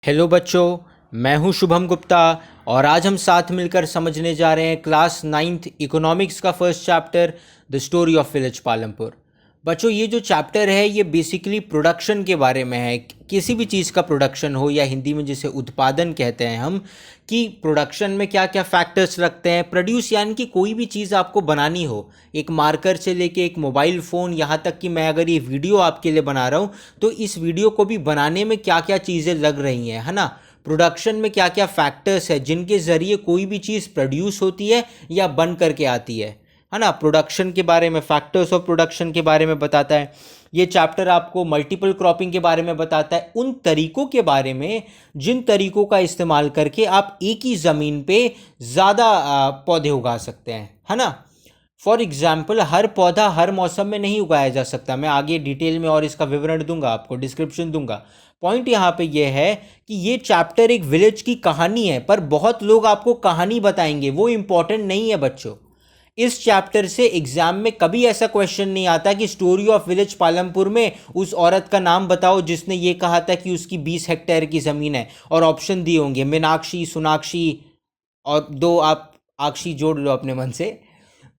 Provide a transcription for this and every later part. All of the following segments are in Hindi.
हेलो बच्चों, मैं हूं शुभम गुप्ता और आज हम साथ मिलकर समझने जा रहे हैं क्लास 9th इकोनॉमिक्स का first chapter the story of village Palampur. बच्चों, ये जो चैप्टर है ये बेसिकली प्रोडक्शन के बारे में है। किसी भी चीज़ का प्रोडक्शन हो या हिंदी में जिसे उत्पादन कहते हैं हम, कि प्रोडक्शन में क्या क्या फैक्टर्स लगते हैं। प्रोड्यूस यानी कि कोई भी चीज़ आपको बनानी हो, एक मार्कर से लेके एक मोबाइल फ़ोन, यहाँ तक कि मैं अगर ये वीडियो आपके लिए बना रहा हूँ तो इस वीडियो को भी बनाने में क्या क्या चीज़ें लग रही हैं, है ना। प्रोडक्शन में क्या क्या फैक्टर्स है जिनके ज़रिए कोई भी चीज़ प्रोड्यूस होती है या बन करके आती है ना। प्रोडक्शन के बारे में, फैक्टर्स ऑफ प्रोडक्शन के बारे में बताता है ये चैप्टर। आपको मल्टीपल क्रॉपिंग के बारे में बताता है, उन तरीकों के बारे में जिन तरीकों का इस्तेमाल करके आप एक ही ज़मीन पे ज़्यादा पौधे उगा सकते हैं, है ना। फॉर एग्जाम्पल, हर पौधा हर मौसम में नहीं उगाया जा सकता। मैं आगे डिटेल में और इसका विवरण दूंगा, आपको डिस्क्रिप्शन दूंगा। पॉइंट यहाँ पे ये है कि ये चैप्टर एक विलेज की कहानी है, पर बहुत लोग आपको कहानी बताएंगे, वो इंपॉर्टेंट नहीं है बच्चों। इस चैप्टर से एग्जाम में कभी ऐसा क्वेश्चन नहीं आता कि स्टोरी ऑफ विलेज पालमपुर में उस औरत का नाम बताओ जिसने ये कहा था कि उसकी 20 हेक्टेयर की ज़मीन है, और ऑप्शन दिए होंगे मीनाक्षी, सोनाक्षी और दो आप आक्षी जोड़ लो अपने मन से।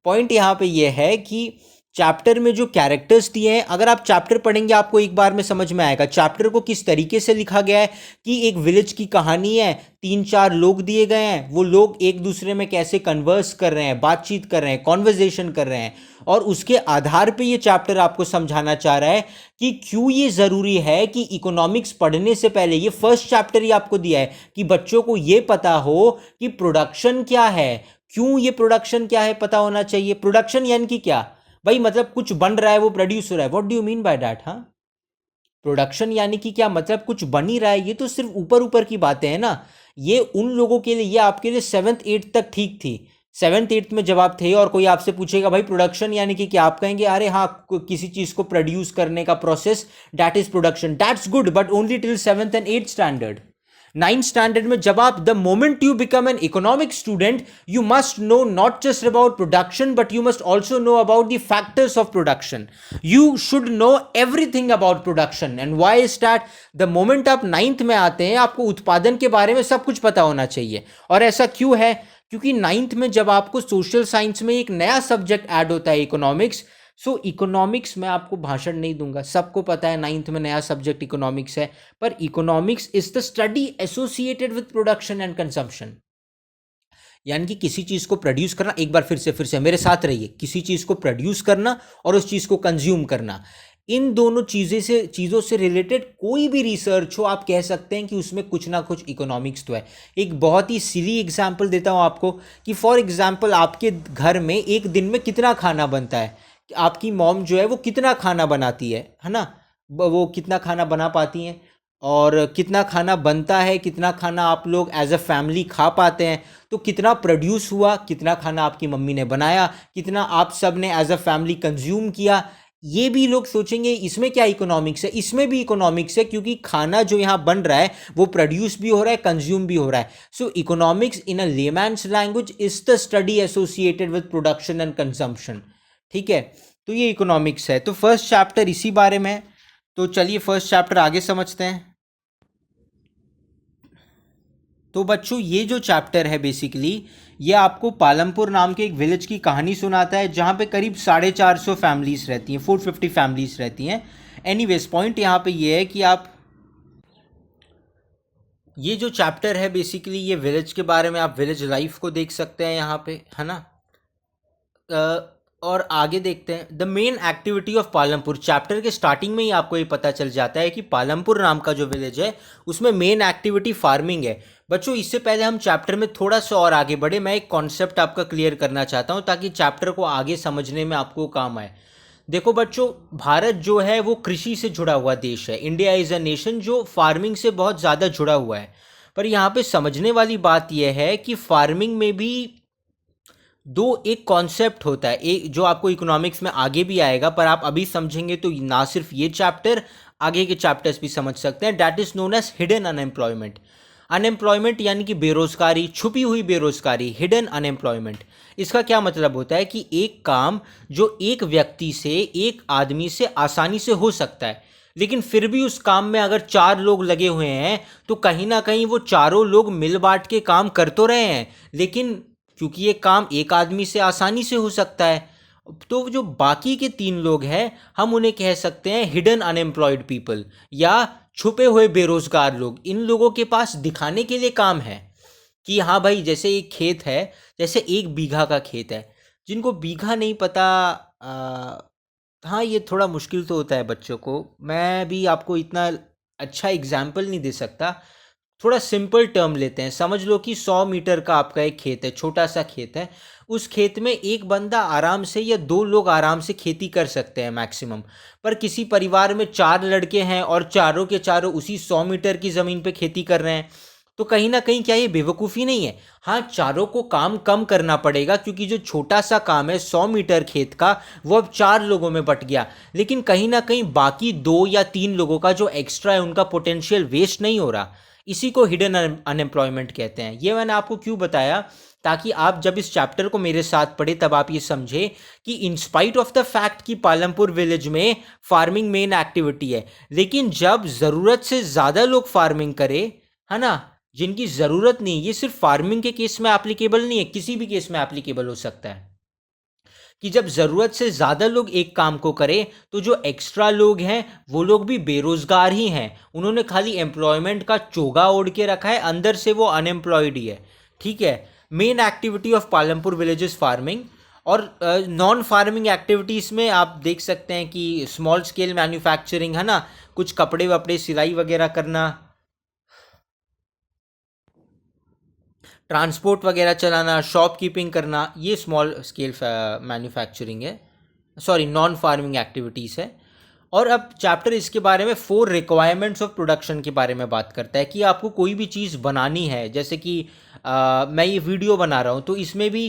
पॉइंट यहाँ पे ये है कि चैप्टर में जो कैरेक्टर्स दिए हैं, अगर आप चैप्टर पढ़ेंगे आपको एक बार में समझ में आएगा चैप्टर को किस तरीके से लिखा गया है। कि एक विलेज की कहानी है, 3-4 लोग दिए गए हैं, वो लोग एक दूसरे में कैसे कन्वर्स कर रहे हैं, बातचीत कर रहे हैं, कॉन्वर्जेशन कर रहे हैं, और उसके आधार पे ये चैप्टर आपको समझाना चाह रहा है कि क्यों ये ज़रूरी है कि इकोनॉमिक्स पढ़ने से पहले, ये फर्स्ट चैप्टर ही आपको दिया है कि बच्चों को ये पता हो कि प्रोडक्शन क्या है, क्यों ये प्रोडक्शन क्या है पता होना चाहिए। प्रोडक्शन यानी कि क्या भाई, मतलब कुछ बन रहा है, वो प्रोड्यूस हो रहा है। What do you mean by that? हाँ, प्रोडक्शन यानी कि क्या, मतलब कुछ बन ही रहा है। ये तो सिर्फ ऊपर ऊपर की बातें हैं ना। ये उन लोगों के लिए, ये आपके लिए 7th 8th तक ठीक थी। 7th 8th में जब आप थे और कोई आपसे पूछेगा भाई प्रोडक्शन यानी कि क्या, आप कहेंगे अरे हाँ, किसी चीज को प्रोड्यूस करने का process, that is production. That's good, but only till 7th and 8th standard. 9th standard में जब आप, the moment you become an economic student, you must know not just about production but you must also know about the factors of production. You should know everything about production. And why is that? The moment आप 9th में आते हैं आपको उत्पादन के बारे में सब कुछ पता होना चाहिए। और ऐसा क्यों है? क्योंकि 9th में जब आपको सोशल साइंस में एक नया सब्जेक्ट ऐड होता है, इकोनॉमिक्स। सो इकोनॉमिक्स में आपको भाषण नहीं दूंगा, सबको पता है 9th में नया सब्जेक्ट इकोनॉमिक्स है। पर economics is the study associated with production and consumption. यानी कि किसी चीज को प्रोड्यूस करना, एक बार फिर से मेरे साथ रहिए, किसी चीज को प्रोड्यूस करना और उस चीज को कंज्यूम करना, इन दोनों चीज़ों से रिलेटेड कोई भी रिसर्च हो, आप कह सकते हैं कि उसमें कुछ ना कुछ इकोनॉमिक्स तो है। एक बहुत ही सिली एग्जांपल देता हूं आपको कि फॉर एग्जांपल आपके घर में एक दिन में कितना खाना बनता है। आपकी मॉम जो है वो कितना खाना बनाती है ना। वो कितना खाना बना पाती हैं, और कितना खाना बनता है, कितना खाना आप लोग एज अ फैमिली खा पाते हैं। तो कितना प्रोड्यूस हुआ, कितना खाना आपकी मम्मी ने बनाया, कितना आप सब ने एज अ फैमिली कंज्यूम किया। ये भी लोग सोचेंगे इसमें क्या इकोनॉमिक्स है? इसमें भी इकोनॉमिक्स है, क्योंकि खाना जो यहाँ बन रहा है वो प्रोड्यूस भी हो रहा है, कंज्यूम भी हो रहा है। So economics in a layman's language is the study associated with production and consumption. ठीक है, तो ये इकोनॉमिक्स है। तो फर्स्ट चैप्टर इसी बारे में है। तो चलिए फर्स्ट चैप्टर आगे समझते हैं। तो बच्चों, ये जो चैप्टर है बेसिकली, ये आपको पालमपुर नाम के एक विलेज की कहानी सुनाता है जहाँ पे करीब 450 फैमिलीज रहती हैं, 450 फैमिलीज रहती हैं। एनीवेज, पॉइंट यहाँ पे ये है कि आप, ये जो चैप्टर है बेसिकली ये विलेज के बारे में, आप विलेज लाइफ को देख सकते हैं यहाँ पे, है ना। और आगे देखते हैं the main activity of Palampur. Chapter के स्टार्टिंग में ही आपको ये पता चल जाता है कि पालमपुर नाम का जो विलेज है उसमें मेन एक्टिविटी फार्मिंग है। बच्चों, इससे पहले हम चैप्टर में थोड़ा सा और आगे बढ़े, मैं एक कॉन्सेप्ट आपका क्लियर करना चाहता हूँ ताकि चैप्टर को आगे समझने में आपको काम आए। देखो बच्चों, भारत जो है वो कृषि से जुड़ा हुआ देश है। इंडिया इज़ अ नेशन जो फार्मिंग से बहुत ज़्यादा जुड़ा हुआ है। पर यहाँ पे समझने वाली बात यह है कि फार्मिंग में भी दो एक कॉन्सेप्ट होता है, एक जो आपको इकोनॉमिक्स में आगे भी आएगा, पर आप अभी समझेंगे तो ना सिर्फ ये चैप्टर, आगे के चैप्टर्स भी समझ सकते हैं। That is known as hidden unemployment. Unemployment यानी कि बेरोजगारी, छुपी हुई बेरोजगारी, हिडन अनएम्प्लॉयमेंट। इसका क्या मतलब होता है कि एक काम जो एक व्यक्ति से, एक आदमी से आसानी से हो सकता है, लेकिन फिर भी उस काम में अगर 4 लोग लगे हुए हैं तो कहीं ना कहीं वो चारों लोग मिल बांट के काम कर तो रहे हैं, लेकिन क्योंकि ये काम एक आदमी से आसानी से हो सकता है, तो जो बाकी के 3 लोग हैं हम उन्हें कह सकते हैं हिडन अनएम्प्लॉयड पीपल या छुपे हुए बेरोजगार लोग। इन लोगों के पास दिखाने के लिए काम है कि हाँ भाई, जैसे एक खेत है, जैसे 1 बीघा का खेत है, जिनको बीघा नहीं पता, हाँ ये थोड़ा मुश्किल तो होता है बच्चों को, मैं भी आपको इतना अच्छा एग्जाम्पल नहीं दे सकता। थोड़ा सिंपल टर्म लेते हैं, समझ लो कि 100 मीटर का आपका एक खेत है, छोटा सा खेत है। उस खेत में एक बंदा आराम से या 2 लोग आराम से खेती कर सकते हैं मैक्सिमम। पर किसी परिवार में 4 लड़के हैं और चारों के चारों उसी 100 मीटर की ज़मीन पे खेती कर रहे हैं, तो कहीं ना कहीं क्या ये बेवकूफ़ी नहीं है? हाँ, चारों को काम कम करना पड़ेगा क्योंकि जो छोटा सा काम है 100 मीटर खेत का, वो अब 4 लोगों में बट गया, लेकिन कहीं ना कहीं बाकी 2 या 3 लोगों का जो एक्स्ट्रा है उनका पोटेंशियल वेस्ट नहीं हो रहा। इसी को हिडन अनएम्प्लॉयमेंट कहते हैं। ये मैंने आपको क्यों बताया, ताकि आप जब इस चैप्टर को मेरे साथ पढ़े तब आप ये समझे कि इंस्पाइट ऑफ द फैक्ट कि पालमपुर विलेज में फार्मिंग मेन एक्टिविटी है, लेकिन जब ज़रूरत से ज़्यादा लोग फार्मिंग करें, है ना, जिनकी ज़रूरत नहीं, ये सिर्फ फार्मिंग के केस में एप्लीकेबल नहीं है, किसी भी केस में एप्लीकेबल हो सकता है कि जब ज़रूरत से ज़्यादा लोग एक काम को करें तो जो एक्स्ट्रा लोग हैं वो लोग भी बेरोज़गार ही हैं, उन्होंने खाली एम्प्लॉयमेंट का चोगा ओढ़ के रखा है, अंदर से वो अनएम्प्लॉयड ही है। ठीक है, main activity of Palampur village is farming. और नॉन फार्मिंग एक्टिविटीज़ में आप देख सकते हैं कि स्मॉल स्केल मैन्युफैक्चरिंग, है ना, कुछ कपड़े वपड़े सिलाई वगैरह करना, ट्रांसपोर्ट वगैरह चलाना, शॉपकीपिंग करना, ये स्मॉल स्केल मैन्युफैक्चरिंग है, सॉरी नॉन फार्मिंग एक्टिविटीज़ है। और अब चैप्टर इसके बारे में 4 रिक्वायरमेंट्स ऑफ प्रोडक्शन के बारे में बात करता है कि आपको कोई भी चीज़ बनानी है, जैसे कि मैं ये वीडियो बना रहा हूँ तो इसमें भी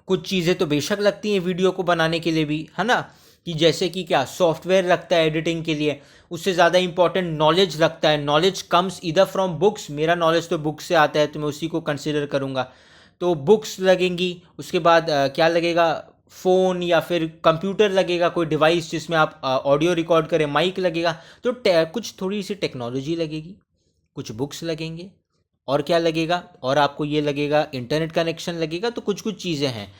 कुछ चीज़ें तो बेशक लगती हैं वीडियो को बनाने के लिए भी, है ना, कि जैसे कि क्या सॉफ्टवेयर लगता है एडिटिंग के लिए, उससे ज़्यादा इंपॉर्टेंट नॉलेज लगता है। नॉलेज कम्स इधर फ्रॉम बुक्स, मेरा नॉलेज तो बुक से आता है तो मैं उसी को कंसिडर करूँगा, तो बुक्स लगेंगी। उसके बाद क्या लगेगा, फ़ोन या फिर कंप्यूटर लगेगा, कोई डिवाइस जिसमें आप ऑडियो रिकॉर्ड करें, माइक लगेगा, तो कुछ थोड़ी सी टेक्नोलॉजी लगेगी, कुछ बुक्स लगेंगे, और क्या लगेगा, और आपको ये लगेगा इंटरनेट कनेक्शन लगेगा, तो कुछ कुछ चीज़ें हैं।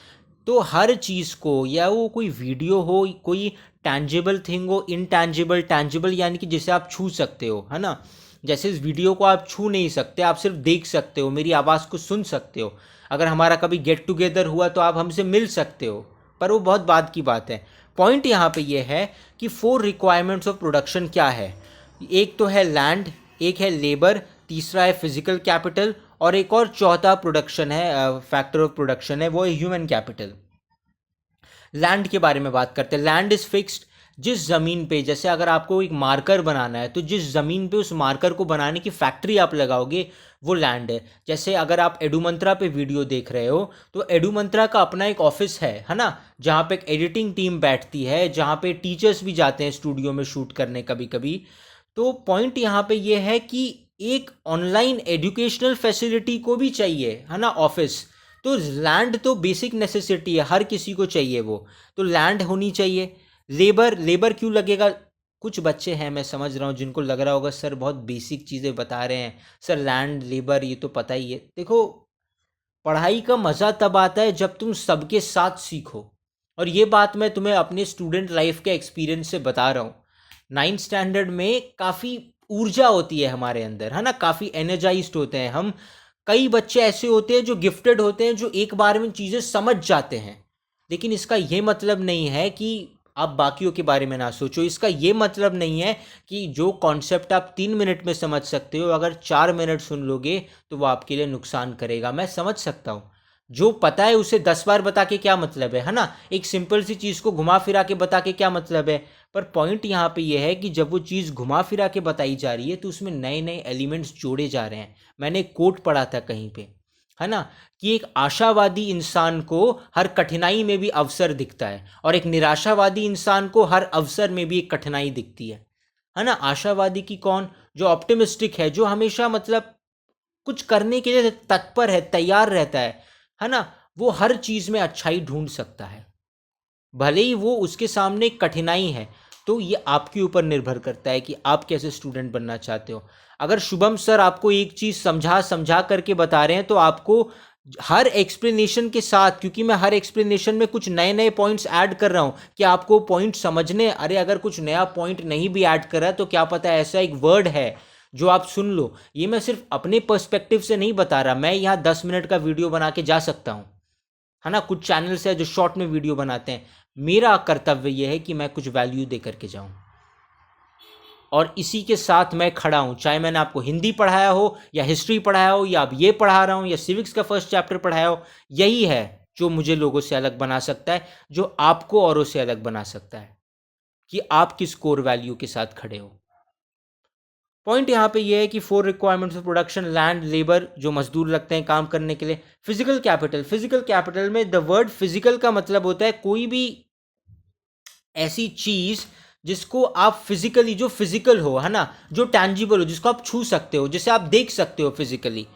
तो हर चीज़ को, या वो कोई वीडियो हो, कोई टैंजिबल थिंग हो, इनटैंजिबल, टैंजिबल यानी कि जिसे आप छू सकते हो, है ना, जैसे इस वीडियो को आप छू नहीं सकते, आप सिर्फ देख सकते हो, मेरी आवाज़ को सुन सकते हो, अगर हमारा कभी गेट टुगेदर हुआ तो आप हमसे मिल सकते हो, पर वो बहुत बाद की बात है। पॉइंट यहाँ पे ये है कि 4 रिक्वायरमेंट्स ऑफ प्रोडक्शन क्या है। एक तो है लैंड, एक है लेबर, तीसरा है फिजिकल कैपिटल, और एक और चौथा प्रोडक्शन है, फैक्टर ऑफ प्रोडक्शन है, वो है ह्यूमन कैपिटल। लैंड के बारे में बात करते हैं। लैंड इज़ फिक्स्ड, जिस ज़मीन पे, जैसे अगर आपको एक मार्कर बनाना है तो जिस ज़मीन पे उस मार्कर को बनाने की फैक्ट्री आप लगाओगे वो लैंड है। जैसे अगर आप एडुमंत्रा पे वीडियो देख रहे हो तो एडुमंत्रा का अपना एक ऑफिस है ना, जहाँ पे एक एडिटिंग टीम बैठती है, जहाँ पे टीचर्स भी जाते हैं स्टूडियो में शूट करने कभी कभी। तो पॉइंट यहाँ पे ये है कि एक ऑनलाइन एजुकेशनल फैसिलिटी को भी चाहिए, है ना, ऑफिस, तो लैंड तो बेसिक नेसेसिटी है, हर किसी को चाहिए वो, तो लैंड होनी चाहिए। लेबर, लेबर क्यों लगेगा, कुछ बच्चे हैं मैं समझ रहा हूँ जिनको लग रहा होगा सर बहुत बेसिक चीज़ें बता रहे हैं, सर लैंड लेबर ये तो पता ही है। देखो, पढ़ाई का मज़ा तब आता है जब तुम सबके साथ सीखो, और ये बात मैं तुम्हें अपने स्टूडेंट लाइफ के एक्सपीरियंस से बता रहा हूँ। 9th स्टैंडर्ड में काफ़ी ऊर्जा होती है हमारे अंदर, है ना, काफ़ी एनर्जाइज्ड होते हैं हम। कई बच्चे ऐसे होते हैं जो गिफ्टेड होते हैं, जो एक बार में चीज़ें समझ जाते हैं, लेकिन इसका ये मतलब नहीं है कि आप बाकियों के बारे में ना सोचो। इसका ये मतलब नहीं है कि जो कॉन्सेप्ट आप 3 मिनट में समझ सकते हो, अगर 4 मिनट सुन लोगे तो वो आपके लिए नुकसान करेगा। मैं समझ सकता हूँ, जो पता है उसे 10 बार बता के क्या मतलब है ना, एक सिंपल सी चीज़ को घुमा फिरा के बता के क्या मतलब है। पर पॉइंट यहाँ पे ये है कि जब वो चीज़ घुमा फिरा के बताई जा रही है तो उसमें नए नए एलिमेंट्स जोड़े जा रहे हैं। मैंने एक कोट पढ़ा था कहीं पे, है ना, कि एक आशावादी इंसान को हर कठिनाई में भी अवसर दिखता है, और एक निराशावादी इंसान को हर अवसर में भी एक कठिनाई दिखती है ना। आशावादी की कौन, जो ऑप्टिमिस्टिक है, जो हमेशा मतलब कुछ करने के लिए तत्पर है, तैयार रहता है ना, वो हर चीज़ में अच्छाई ढूंढ सकता है, भले ही वो उसके सामने एक कठिनाई है। तो ये आपके ऊपर निर्भर करता है कि आप कैसे स्टूडेंट बनना चाहते हो। अगर शुभम सर आपको एक चीज़ समझा करके बता रहे हैं तो आपको हर एक्सप्लेनेशन के साथ, क्योंकि मैं हर एक्सप्लेनेशन में कुछ नए नए पॉइंट्स ऐड कर रहा हूँ कि आपको पॉइंट समझने, अरे अगर कुछ नया पॉइंट नहीं भी ऐड कर रहा है तो क्या पता है ऐसा एक वर्ड है जो आप सुन लो। ये मैं सिर्फ अपने पर्सपेक्टिव से नहीं बता रहा, मैं यहाँ 10 मिनट का वीडियो बना के जा सकता हूँ, है ना। कुछ चैनल्स है जो शॉर्ट में वीडियो बनाते हैं, मेरा कर्तव्य यह है कि मैं कुछ वैल्यू दे करके जाऊँ, और इसी के साथ मैं खड़ा हूं। चाहे मैंने आपको हिंदी पढ़ाया हो या हिस्ट्री पढ़ाया हो या अब ये पढ़ा रहा हूं या सिविक्स का फर्स्ट चैप्टर पढ़ाया हो, यही है जो मुझे लोगों से अलग बना सकता है, जो आपको औरों से अलग बना सकता है कि आप किस कोर वैल्यू के साथ खड़े हो। पॉइंट यहाँ पे ये है कि 4 requirements of production, land, labour जो मजदूर लगते हैं काम करने के लिए, फिजिकल कैपिटल। फिजिकल कैपिटल में द वर्ड फिजिकल का मतलब होता है कोई भी ऐसी चीज जिसको आप फिजिकली, जो फिजिकल हो, है ना, जो टैंजिबल हो, जिसको आप छू सकते हो, जिसे आप देख सकते हो फिजिकली,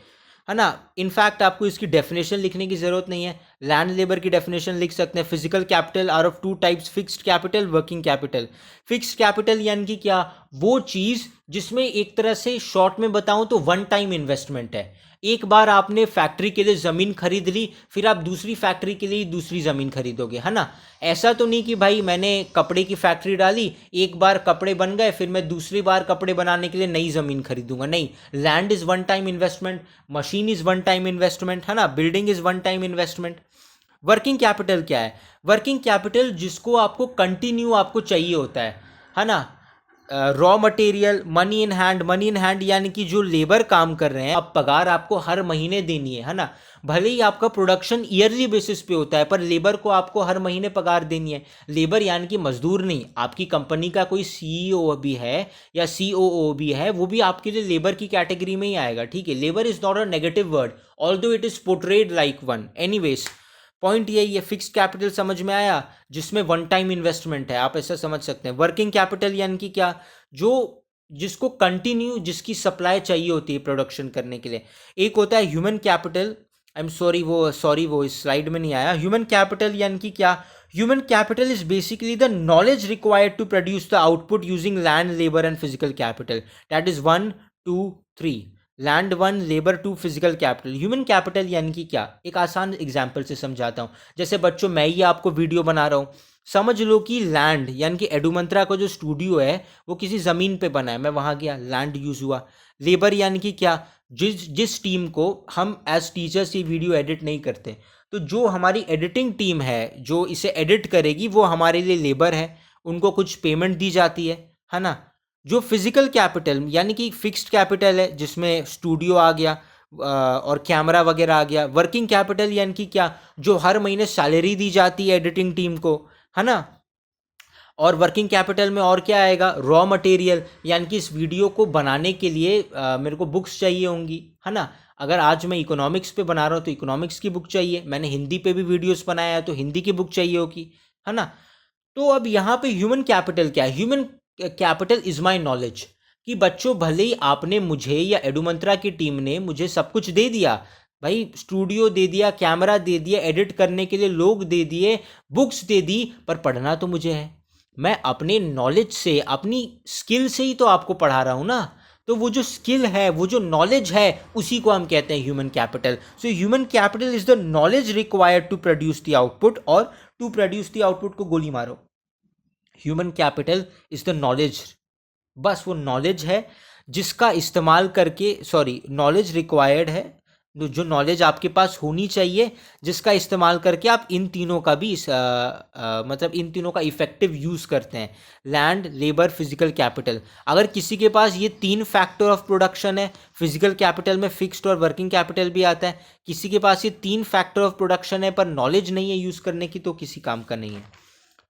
है ना। इनफैक्ट आपको इसकी डेफिनेशन लिखने की जरूरत नहीं है, लैंड लेबर की डेफिनेशन लिख सकते हैं। Physical capital R of 2 types, fixed capital, working capital. Fixed capital यानी कि क्या, वो चीज जिसमें एक तरह से शॉर्ट में बताऊं तो वन टाइम इन्वेस्टमेंट है। एक बार आपने फैक्ट्री के लिए ज़मीन खरीद ली, फिर आप दूसरी फैक्ट्री के लिए दूसरी ज़मीन खरीदोगे, है ना। ऐसा तो नहीं कि भाई मैंने कपड़े की फैक्ट्री डाली, एक बार कपड़े बन गए, फिर मैं दूसरी बार कपड़े बनाने के लिए नई ज़मीन खरीदूंगा, नहीं। Land is one time investment, machine is one time investment, है ना, building is one time investment. Working capital क्या है? वर्किंग कैपिटल जिसको आपको कंटिन्यू आपको चाहिए होता है ना। Raw material, money in hand. Money in hand यानी कि जो लेबर काम कर रहे हैं, अब पगार आपको हर महीने देनी है ना। भले ही आपका प्रोडक्शन ईयरली बेसिस पे होता है, पर लेबर को आपको हर महीने पगार देनी है। लेबर यानी कि मजदूर नहीं, आपकी कंपनी का कोई सीईओ भी है या सीओओ भी है, वो भी आपके लिए लेबर की कैटेगरी में ही आएगा, ठीक है। Labour is not a negative word, although it is portrayed like one. Anyways, point यही है। फिक्स्ड कैपिटल समझ में आया, जिसमें वन टाइम इन्वेस्टमेंट है, आप ऐसा समझ सकते हैं। वर्किंग कैपिटल यानी कि क्या, जो जिसको कंटिन्यू, जिसकी सप्लाई चाहिए होती है प्रोडक्शन करने के लिए। एक होता है human capital, I am sorry वो इस स्लाइड में नहीं आया। ह्यूमन कैपिटल यानी कि क्या, human capital is basically the knowledge required to produce the output using land, labour and physical capital. That is 1 2 3, land 1, labour 2, physical capital. Human capital यानी कि क्या, एक आसान एग्जाम्पल से समझाता हूँ। जैसे बच्चों, मैं ही आपको वीडियो बना रहा हूँ, समझ लो कि लैंड यानी कि एडुमंत्रा का जो स्टूडियो है वो किसी ज़मीन पे बना है, मैं वहाँ गया, लैंड यूज़ हुआ। लेबर यानी कि क्या, जिस टीम को हम एज टीचर्स ये वीडियो एडिट नहीं करते, तो जो हमारी एडिटिंग टीम है जो इसे एडिट करेगी, वो हमारे लिए लेबर है, उनको कुछ पेमेंट दी जाती है ना। जो फिजिकल कैपिटल यानी कि फिक्स्ड कैपिटल है, जिसमें स्टूडियो आ गया और कैमरा वगैरह आ गया। वर्किंग कैपिटल यानी कि क्या, जो हर महीने सैलरी दी जाती है एडिटिंग टीम को, है ना। और वर्किंग कैपिटल में और क्या आएगा, रॉ मटेरियल, यानी कि इस वीडियो को बनाने के लिए मेरे को बुक्स चाहिए होंगी, है ना। अगर आज मैं इकोनॉमिक्स पे बना रहा हूँ तो इकोनॉमिक्स की बुक चाहिए, मैंने हिंदी पे भी वीडियोस बनाया है तो हिंदी की बुक चाहिए होगी, है ना। तो अब यहाँ पे ह्यूमन कैपिटल क्या है? Human capital is my knowledge. कि बच्चों, भले ही आपने मुझे या एडुमंत्रा की टीम ने मुझे सब कुछ दे दिया, भाई स्टूडियो दे दिया, कैमरा दे दिया, एडिट करने के लिए लोग दे दिए, बुक्स दे दी, पर पढ़ना तो मुझे है। मैं अपने नॉलेज से, अपनी स्किल से ही तो आपको पढ़ा रहा हूँ ना। तो वो जो स्किल है, वो जो नॉलेज है, उसी को हम कहते हैं human capital. So human capital is the knowledge required to produce the output, और टू प्रोड्यूस द आउटपुट को गोली मारो। Human capital is the knowledge, बस वो नॉलेज है जिसका इस्तेमाल करके, सॉरी, नॉलेज रिक्वायर्ड है, जो नॉलेज आपके पास होनी चाहिए, जिसका इस्तेमाल करके आप इन तीनों का भी मतलब इन तीनों का इफेक्टिव यूज़ करते हैं, लैंड, लेबर, फिजिकल कैपिटल। अगर किसी के पास ये 3 फैक्टर ऑफ प्रोडक्शन है, फिजिकल कैपिटल में फिक्स्ड और वर्किंग कैपिटल भी आता है, किसी के पास ये 3 फैक्टर ऑफ प्रोडक्शन है पर नॉलेज नहीं है यूज़ करने की, तो किसी काम का नहीं है,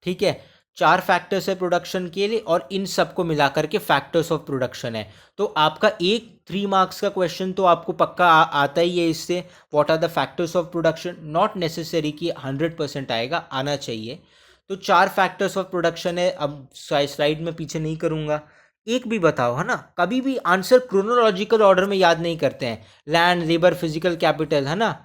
ठीक है। 4 फैक्टर्स है प्रोडक्शन के लिए, और इन सबको मिलाकर के फैक्टर्स ऑफ प्रोडक्शन है। तो आपका एक 3 मार्क्स का क्वेश्चन तो आपको पक्का आता ही है इससे, what are the factors of production. Not necessary कि 100% आएगा, आना चाहिए। तो 4 फैक्टर्स ऑफ प्रोडक्शन है। अब स्लाइड में पीछे नहीं करूँगा, एक भी बताओ, है ना। कभी भी आंसर क्रोनोलॉजिकल ऑर्डर में याद नहीं करते हैं, लैंड, लेबर, फिजिकल कैपिटल, है ना।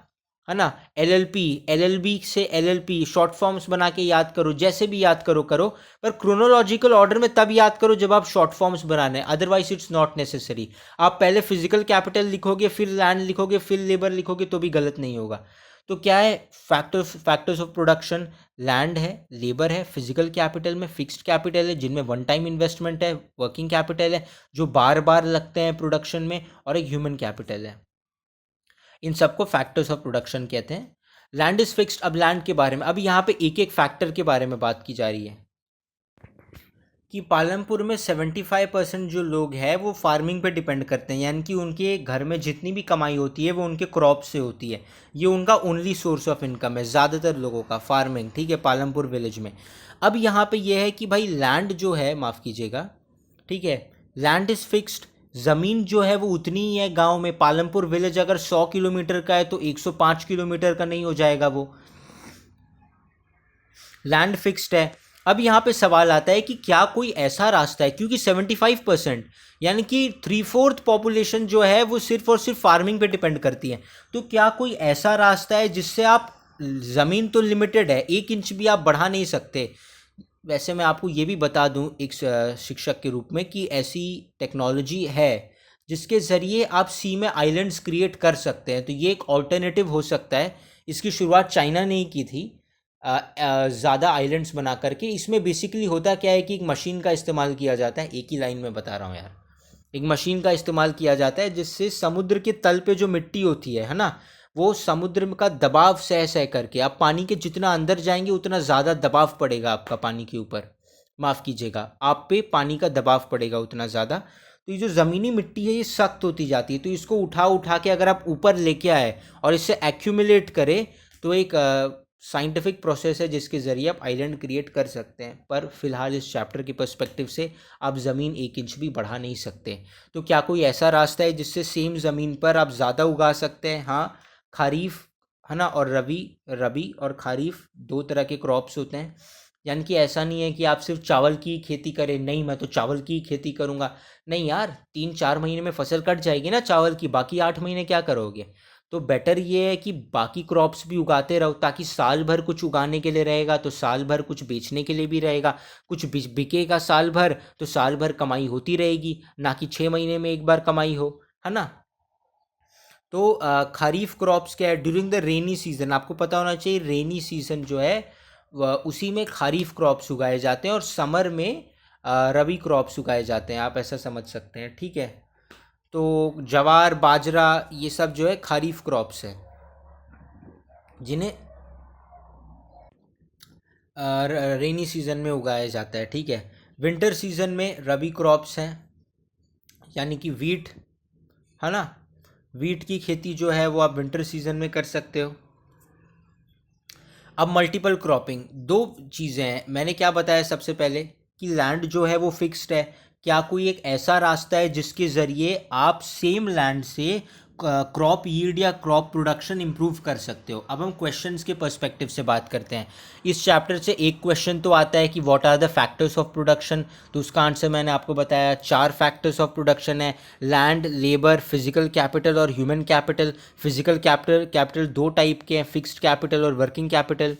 है ना। LLP, LLB से LLP शॉर्ट फॉर्म्स बना के याद करो, जैसे भी याद करो करो, पर क्रोनोलॉजिकल ऑर्डर में तब याद करो जब आप शॉर्ट फॉर्म्स बनाने, अदरवाइज इट्स नॉट नेसेसरी। आप पहले फिजिकल कैपिटल लिखोगे, फिर लैंड लिखोगे, फिर लेबर लिखोगे तो भी गलत नहीं होगा। तो क्या है फैक्टर्स ऑफ प्रोडक्शन? लैंड है, लेबर है, फिजिकल कैपिटल में फिक्स्ड कैपिटल है जिनमें वन टाइम इन्वेस्टमेंट है, वर्किंग कैपिटल है जो बार बार लगते हैं प्रोडक्शन में, और एक ह्यूमन कैपिटल है। इन सबको फैक्टर्स ऑफ प्रोडक्शन कहते हैं। Land is fixed. अब लैंड के बारे में, अब यहाँ पे एक एक फैक्टर के बारे में बात की जा रही है कि पालमपुर में 75% जो लोग हैं वो फार्मिंग पे डिपेंड करते हैं, यानी कि उनके घर में जितनी भी कमाई होती है वो उनके क्रॉप से होती है। ये उनका ओनली सोर्स ऑफ इनकम है ज़्यादातर लोगों का, फार्मिंग, ठीक है, पालमपुर विलेज में। अब यहाँ पे ये है कि भाई लैंड जो है, माफ़ कीजिएगा, ठीक है, लैंड इज़ फिक्स्ड। ज़मीन जो है वो उतनी ही है गांव में। पालमपुर विलेज अगर 100 किलोमीटर का है तो 105 किलोमीटर का नहीं हो जाएगा वो। लैंड फिक्स्ड है। अब यहाँ पे सवाल आता है कि क्या कोई ऐसा रास्ता है, क्योंकि 75% यानी कि 3/4 पॉपुलेशन जो है वो सिर्फ और सिर्फ फार्मिंग पे डिपेंड करती है, तो क्या कोई ऐसा रास्ता है जिससे आप, ज़मीन तो लिमिटेड है, 1 इंच भी आप बढ़ा नहीं सकते। वैसे मैं आपको ये भी बता दूं एक शिक्षक के रूप में कि ऐसी टेक्नोलॉजी है जिसके ज़रिए आप सी में आइलैंड्स क्रिएट कर सकते हैं, तो ये एक ऑल्टरनेटिव हो सकता है। इसकी शुरुआत चाइना ने ही की थी, ज़्यादा आइलैंड्स बना करके। इसमें बेसिकली होता क्या है कि एक मशीन का इस्तेमाल किया जाता है, एक ही लाइन में बता रहा हूँ यार, एक मशीन का इस्तेमाल किया जाता है जिससे समुद्र के तल पे जो मिट्टी होती है ना, वो समुद्र का दबाव सह सह करके, आप पानी के जितना अंदर जाएंगे उतना ज़्यादा दबाव पड़ेगा आपका पानी के ऊपर, माफ़ कीजिएगा, आप पे पानी का दबाव पड़ेगा उतना ज़्यादा। तो ये जो ज़मीनी मिट्टी है ये सख्त होती जाती है, तो इसको उठा उठा के अगर आप ऊपर लेके आए और इससे एक्यूमुलेट करें तो एक साइंटिफिक प्रोसेस है जिसके ज़रिए आप आइलैंड क्रिएट कर सकते हैं। पर फिलहाल इस चैप्टर के पर्सपेक्टिव से आप ज़मीन 1 इंच भी बढ़ा नहीं सकते। तो क्या कोई ऐसा रास्ता है जिससे सेम ज़मीन पर आप ज़्यादा उगा सकते हैं? हाँ, खरीफ, है ना, और रबी, रबी और खरीफ 2 तरह के क्रॉप्स होते हैं। यानी कि ऐसा नहीं है कि आप सिर्फ चावल की खेती करें, नहीं मैं तो चावल की खेती करूँगा, नहीं यार, 3-4 महीने में फसल कट जाएगी ना चावल की, बाकी 8 महीने क्या करोगे? तो बेटर ये है कि बाकी क्रॉप्स भी उगाते रहो, ताकि साल भर कुछ उगाने के लिए रहेगा तो साल भर कुछ बेचने के लिए भी रहेगा, कुछ बिकेगा साल भर तो साल भर कमाई होती रहेगी, ना कि 6 महीने में एक बार कमाई हो, है ना। तो खरीफ क्रॉप्स क्या है? ड्यूरिंग द रेनी सीजन, आपको पता होना चाहिए रेनी सीजन जो है उसी में खरीफ क्रॉप्स उगाए जाते हैं और समर में रबी क्रॉप्स उगाए जाते हैं, आप ऐसा समझ सकते हैं, ठीक है। तो ज्वार, बाजरा, ये सब जो है खरीफ क्रॉप्स है जिन्हें रेनी सीजन में उगाया जाता है, ठीक है। विंटर सीजन में रबी क्रॉप्स हैं, यानी कि वीट, है ना, वीट की खेती जो है वो आप विंटर सीजन में कर सकते हो। अब मल्टीपल क्रॉपिंग, दो चीज़ें हैं। मैंने क्या बताया सबसे पहले कि लैंड जो है वो फिक्स्ड है। क्या कोई एक ऐसा रास्ता है जिसके ज़रिए आप सेम लैंड से क्रॉप यील्ड या क्रॉप प्रोडक्शन इंप्रूव कर सकते हो? अब हम क्वेश्चंस के पर्सपेक्टिव से बात करते हैं। इस चैप्टर से एक क्वेश्चन तो आता है कि what are the factors of production, तो उसका आंसर मैंने आपको बताया, 4 फैक्टर्स ऑफ प्रोडक्शन है, लैंड, लेबर, फिजिकल कैपिटल और human capital. Physical capital 2 type के हैं, फिक्स्ड कैपिटल और वर्किंग कैपिटल,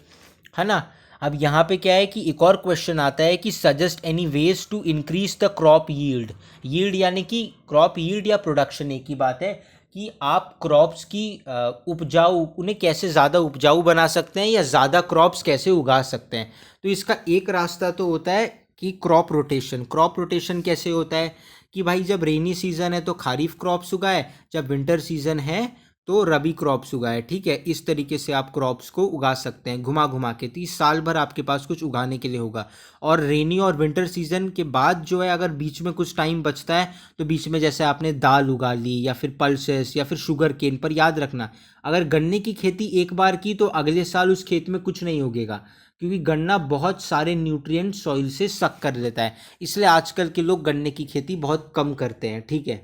है ना। अब यहाँ पे क्या है कि एक और क्वेश्चन आता है कि suggest any ways to increase the crop yield. Yield यानी कि क्रॉप यील्ड या प्रोडक्शन एक ही बात है, कि आप क्रॉप्स की उपजाऊ, उन्हें कैसे ज़्यादा उपजाऊ बना सकते हैं या ज़्यादा क्रॉप्स कैसे उगा सकते हैं। तो इसका एक रास्ता तो होता है कि क्रॉप रोटेशन। क्रॉप रोटेशन कैसे होता है कि भाई जब रेनी सीज़न है तो खरीफ क्रॉप्स उगाए, जब विंटर सीज़न है तो रबी क्रॉप्स उगाए, ठीक है। इस तरीके से आप क्रॉप्स को उगा सकते हैं घुमा घुमा के, 30 साल भर आपके पास कुछ उगाने के लिए होगा। और रेनी और विंटर सीजन के बाद जो है अगर बीच में कुछ टाइम बचता है तो बीच में जैसे आपने दाल उगा ली या फिर पल्सेस या फिर शुगर केन। पर याद रखना, अगर गन्ने की खेती एक बार की तो अगले साल उस खेत में कुछ नहीं उगेगा, क्योंकि गन्ना बहुत सारे न्यूट्रिएंट सॉइल से सक कर लेता है। इसलिए आजकल के लोग गन्ने की खेती बहुत कम करते हैं, ठीक है,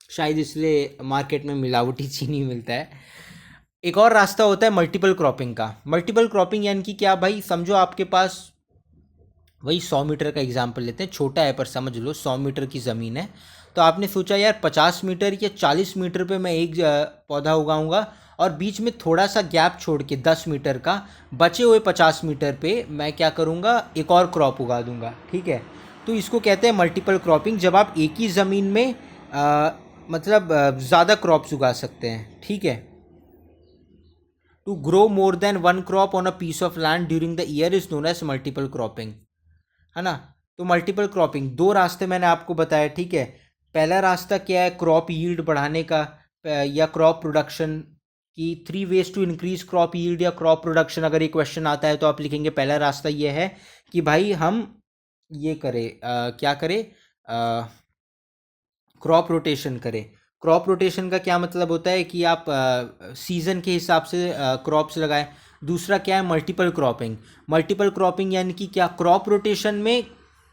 शायद इसलिए मार्केट में मिलावटी चीनी मिलता है। एक और रास्ता होता है मल्टीपल क्रॉपिंग का। मल्टीपल क्रॉपिंग यानी कि क्या भाई, समझो आपके पास, वही 100 मीटर का एग्जाम्पल लेते हैं, छोटा है पर समझ लो, 100 मीटर की ज़मीन है, तो आपने सोचा यार 50 मीटर या 40 मीटर पे मैं एक पौधा उगाऊंगा और बीच में थोड़ा सा गैप छोड़ के 10 मीटर का, बचे हुए 50 मीटर पे मैं क्या करूँगा, एक और क्रॉप उगा दूंगा। ठीक है, तो इसको कहते हैं मल्टीपल क्रॉपिंग, जब आप एक ही ज़मीन में मतलब ज़्यादा क्रॉप्स उगा सकते हैं। ठीक है, to grow more than one crop on a piece of land during the year is known as multiple cropping, है ना। तो मल्टीपल क्रॉपिंग दो रास्ते मैंने आपको बताया। ठीक है, पहला रास्ता क्या है, क्रॉप यील्ड बढ़ाने का या क्रॉप प्रोडक्शन की, 3 ways to increase crop yield या क्रॉप प्रोडक्शन। अगर ये क्वेश्चन आता है तो आप लिखेंगे पहला रास्ता ये है कि भाई हम ये करें, क्या करें, क्रॉप रोटेशन करें। क्रॉप रोटेशन का क्या मतलब होता है कि आप सीज़न के हिसाब से क्रॉप्स लगाएं। दूसरा क्या है, मल्टीपल क्रॉपिंग। मल्टीपल क्रॉपिंग यानी कि क्या, क्रॉप रोटेशन में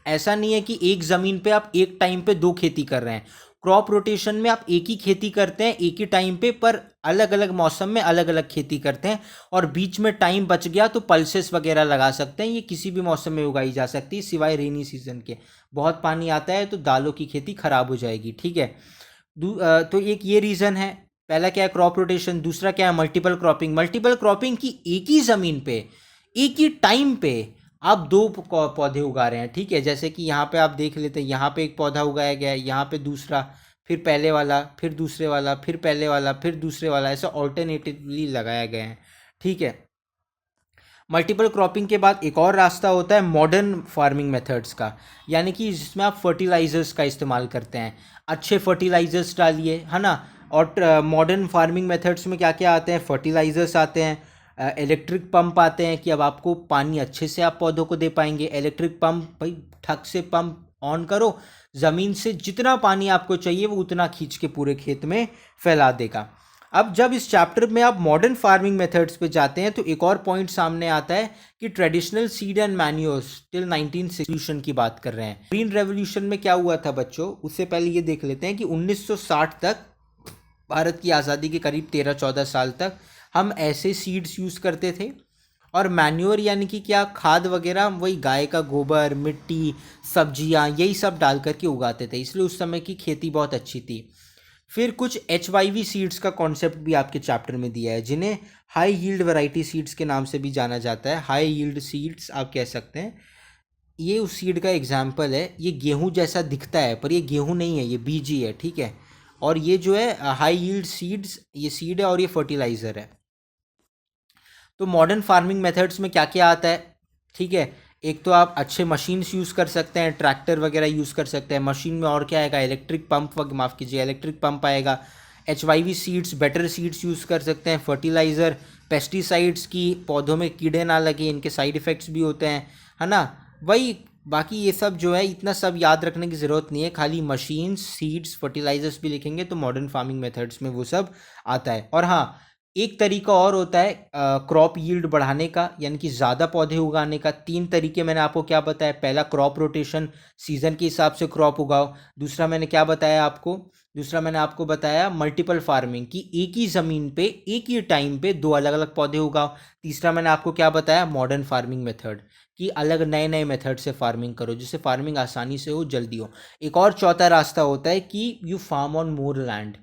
ऐसा नहीं है कि एक ज़मीन पे आप एक टाइम पे दो खेती कर रहे हैं। क्रॉप रोटेशन में आप एक ही खेती करते हैं एक ही टाइम पे, पर अलग अलग मौसम में अलग अलग खेती करते हैं, और बीच में टाइम बच गया तो पल्सेस वगैरह लगा सकते हैं। ये किसी भी मौसम में उगाई जा सकती है सिवाय रेनी सीजन के। बहुत पानी आता है तो दालों की खेती खराब हो जाएगी। ठीक है, तो एक ये रीज़न है। पहला क्या है, क्रॉप रोटेशन। दूसरा क्या है, मल्टीपल क्रॉपिंग। मल्टीपल क्रॉपिंग की एक ही ज़मीन पे एक ही टाइम पे आप दो पौधे उगा रहे हैं। ठीक है, जैसे कि यहाँ पे आप देख लेते हैं, यहाँ पे एक पौधा उगाया गया है, यहाँ पे दूसरा, फिर पहले वाला, फिर दूसरे वाला, फिर पहले वाला, फिर दूसरे वाला, ऐसा ऑल्टरनेटिवली लगाया गया है। ठीक है, मल्टीपल क्रॉपिंग के बाद एक और रास्ता होता है मॉडर्न फार्मिंग मेथड्स का, यानी कि जिसमें आप फर्टिलाइजर्स का इस्तेमाल करते हैं। अच्छे फर्टिलाइजर्स डालिए, है ना। और मॉडर्न फार्मिंग मेथड्स में क्या क्या आते हैं, फर्टिलाइजर्स आते हैं, इलेक्ट्रिक पंप आते हैं कि अब आपको पानी अच्छे से आप पौधों को दे पाएंगे। इलेक्ट्रिक पंप, भाई ठक से पंप ऑन करो, ज़मीन से जितना पानी आपको चाहिए वो उतना खींच के पूरे खेत में फैला देगा। अब जब इस चैप्टर में आप मॉडर्न फार्मिंग मेथड्स पे जाते हैं तो एक और पॉइंट सामने आता है कि traditional seed and manures till 1960 की बात कर रहे हैं। ग्रीन रेवोल्यूशन में क्या हुआ था बच्चों, उससे पहले ये देख लेते हैं कि 1960 तक, भारत की आज़ादी के करीब 13-14 साल तक, हम ऐसे सीड्स यूज़ करते थे। और मैन्योर यानी कि क्या, खाद वगैरह, वही गाय का गोबर, मिट्टी, सब्जियां, यही सब डाल करके उगाते थे, इसलिए उस समय की खेती बहुत अच्छी थी। फिर कुछ HYV सीड्स का कॉन्सेप्ट भी आपके चैप्टर में दिया है, जिन्हें हाई यील्ड वैरायटी सीड्स के नाम से भी जाना जाता है। हाई यील्ड सीड्स आप कह सकते हैं। ये उस सीड का एग्जाम्पल है। ये गेहूं जैसा दिखता है पर ये गेहूं नहीं है, ये बीज ही है। ठीक है, और ये जो है हाई यील्ड सीड्स, ये सीड है और ये फर्टिलाइज़र है। तो मॉडर्न फार्मिंग मेथड्स में क्या क्या आता है, ठीक है, एक तो आप अच्छे मशीन्स यूज़ कर सकते हैं, ट्रैक्टर वगैरह यूज़ कर सकते हैं। मशीन में और क्या आएगा, इलेक्ट्रिक पंप, माफ़ कीजिए, इलेक्ट्रिक पंप आएगा। HYV seeds, better seeds use कर सकते हैं। फर्टिलाइज़र, पेस्टिसाइड्स की पौधों में कीड़े ना लगे, इनके साइड इफ़ेक्ट्स भी होते हैं, है ना। वही बाकी ये सब जो है इतना सब याद रखने की ज़रूरत नहीं है, खाली मशीन्स, सीड्स, फर्टिलाइजर्स भी लिखेंगे तो मॉडर्न फार्मिंग मेथड्स में वो सब आता है। और हाँ, एक तरीका और होता है क्रॉप यील्ड बढ़ाने का, यानी कि ज़्यादा पौधे उगाने का। 3 तरीके मैंने आपको क्या बताया, पहला क्रॉप रोटेशन, सीज़न के हिसाब से क्रॉप उगाओ। दूसरा मैंने क्या बताया आपको, दूसरा मैंने आपको बताया मल्टीपल फार्मिंग, की एक ही ज़मीन पे एक ही टाइम पे दो अलग अलग पौधे उगाओ। तीसरा मैंने आपको क्या बताया, मॉडर्न फार्मिंग मेथड, कि अलग नए नए मेथड से फार्मिंग करो जिससे फार्मिंग आसानी से हो, जल्दी हो। एक और चौथा रास्ता होता है कि you farm on more land,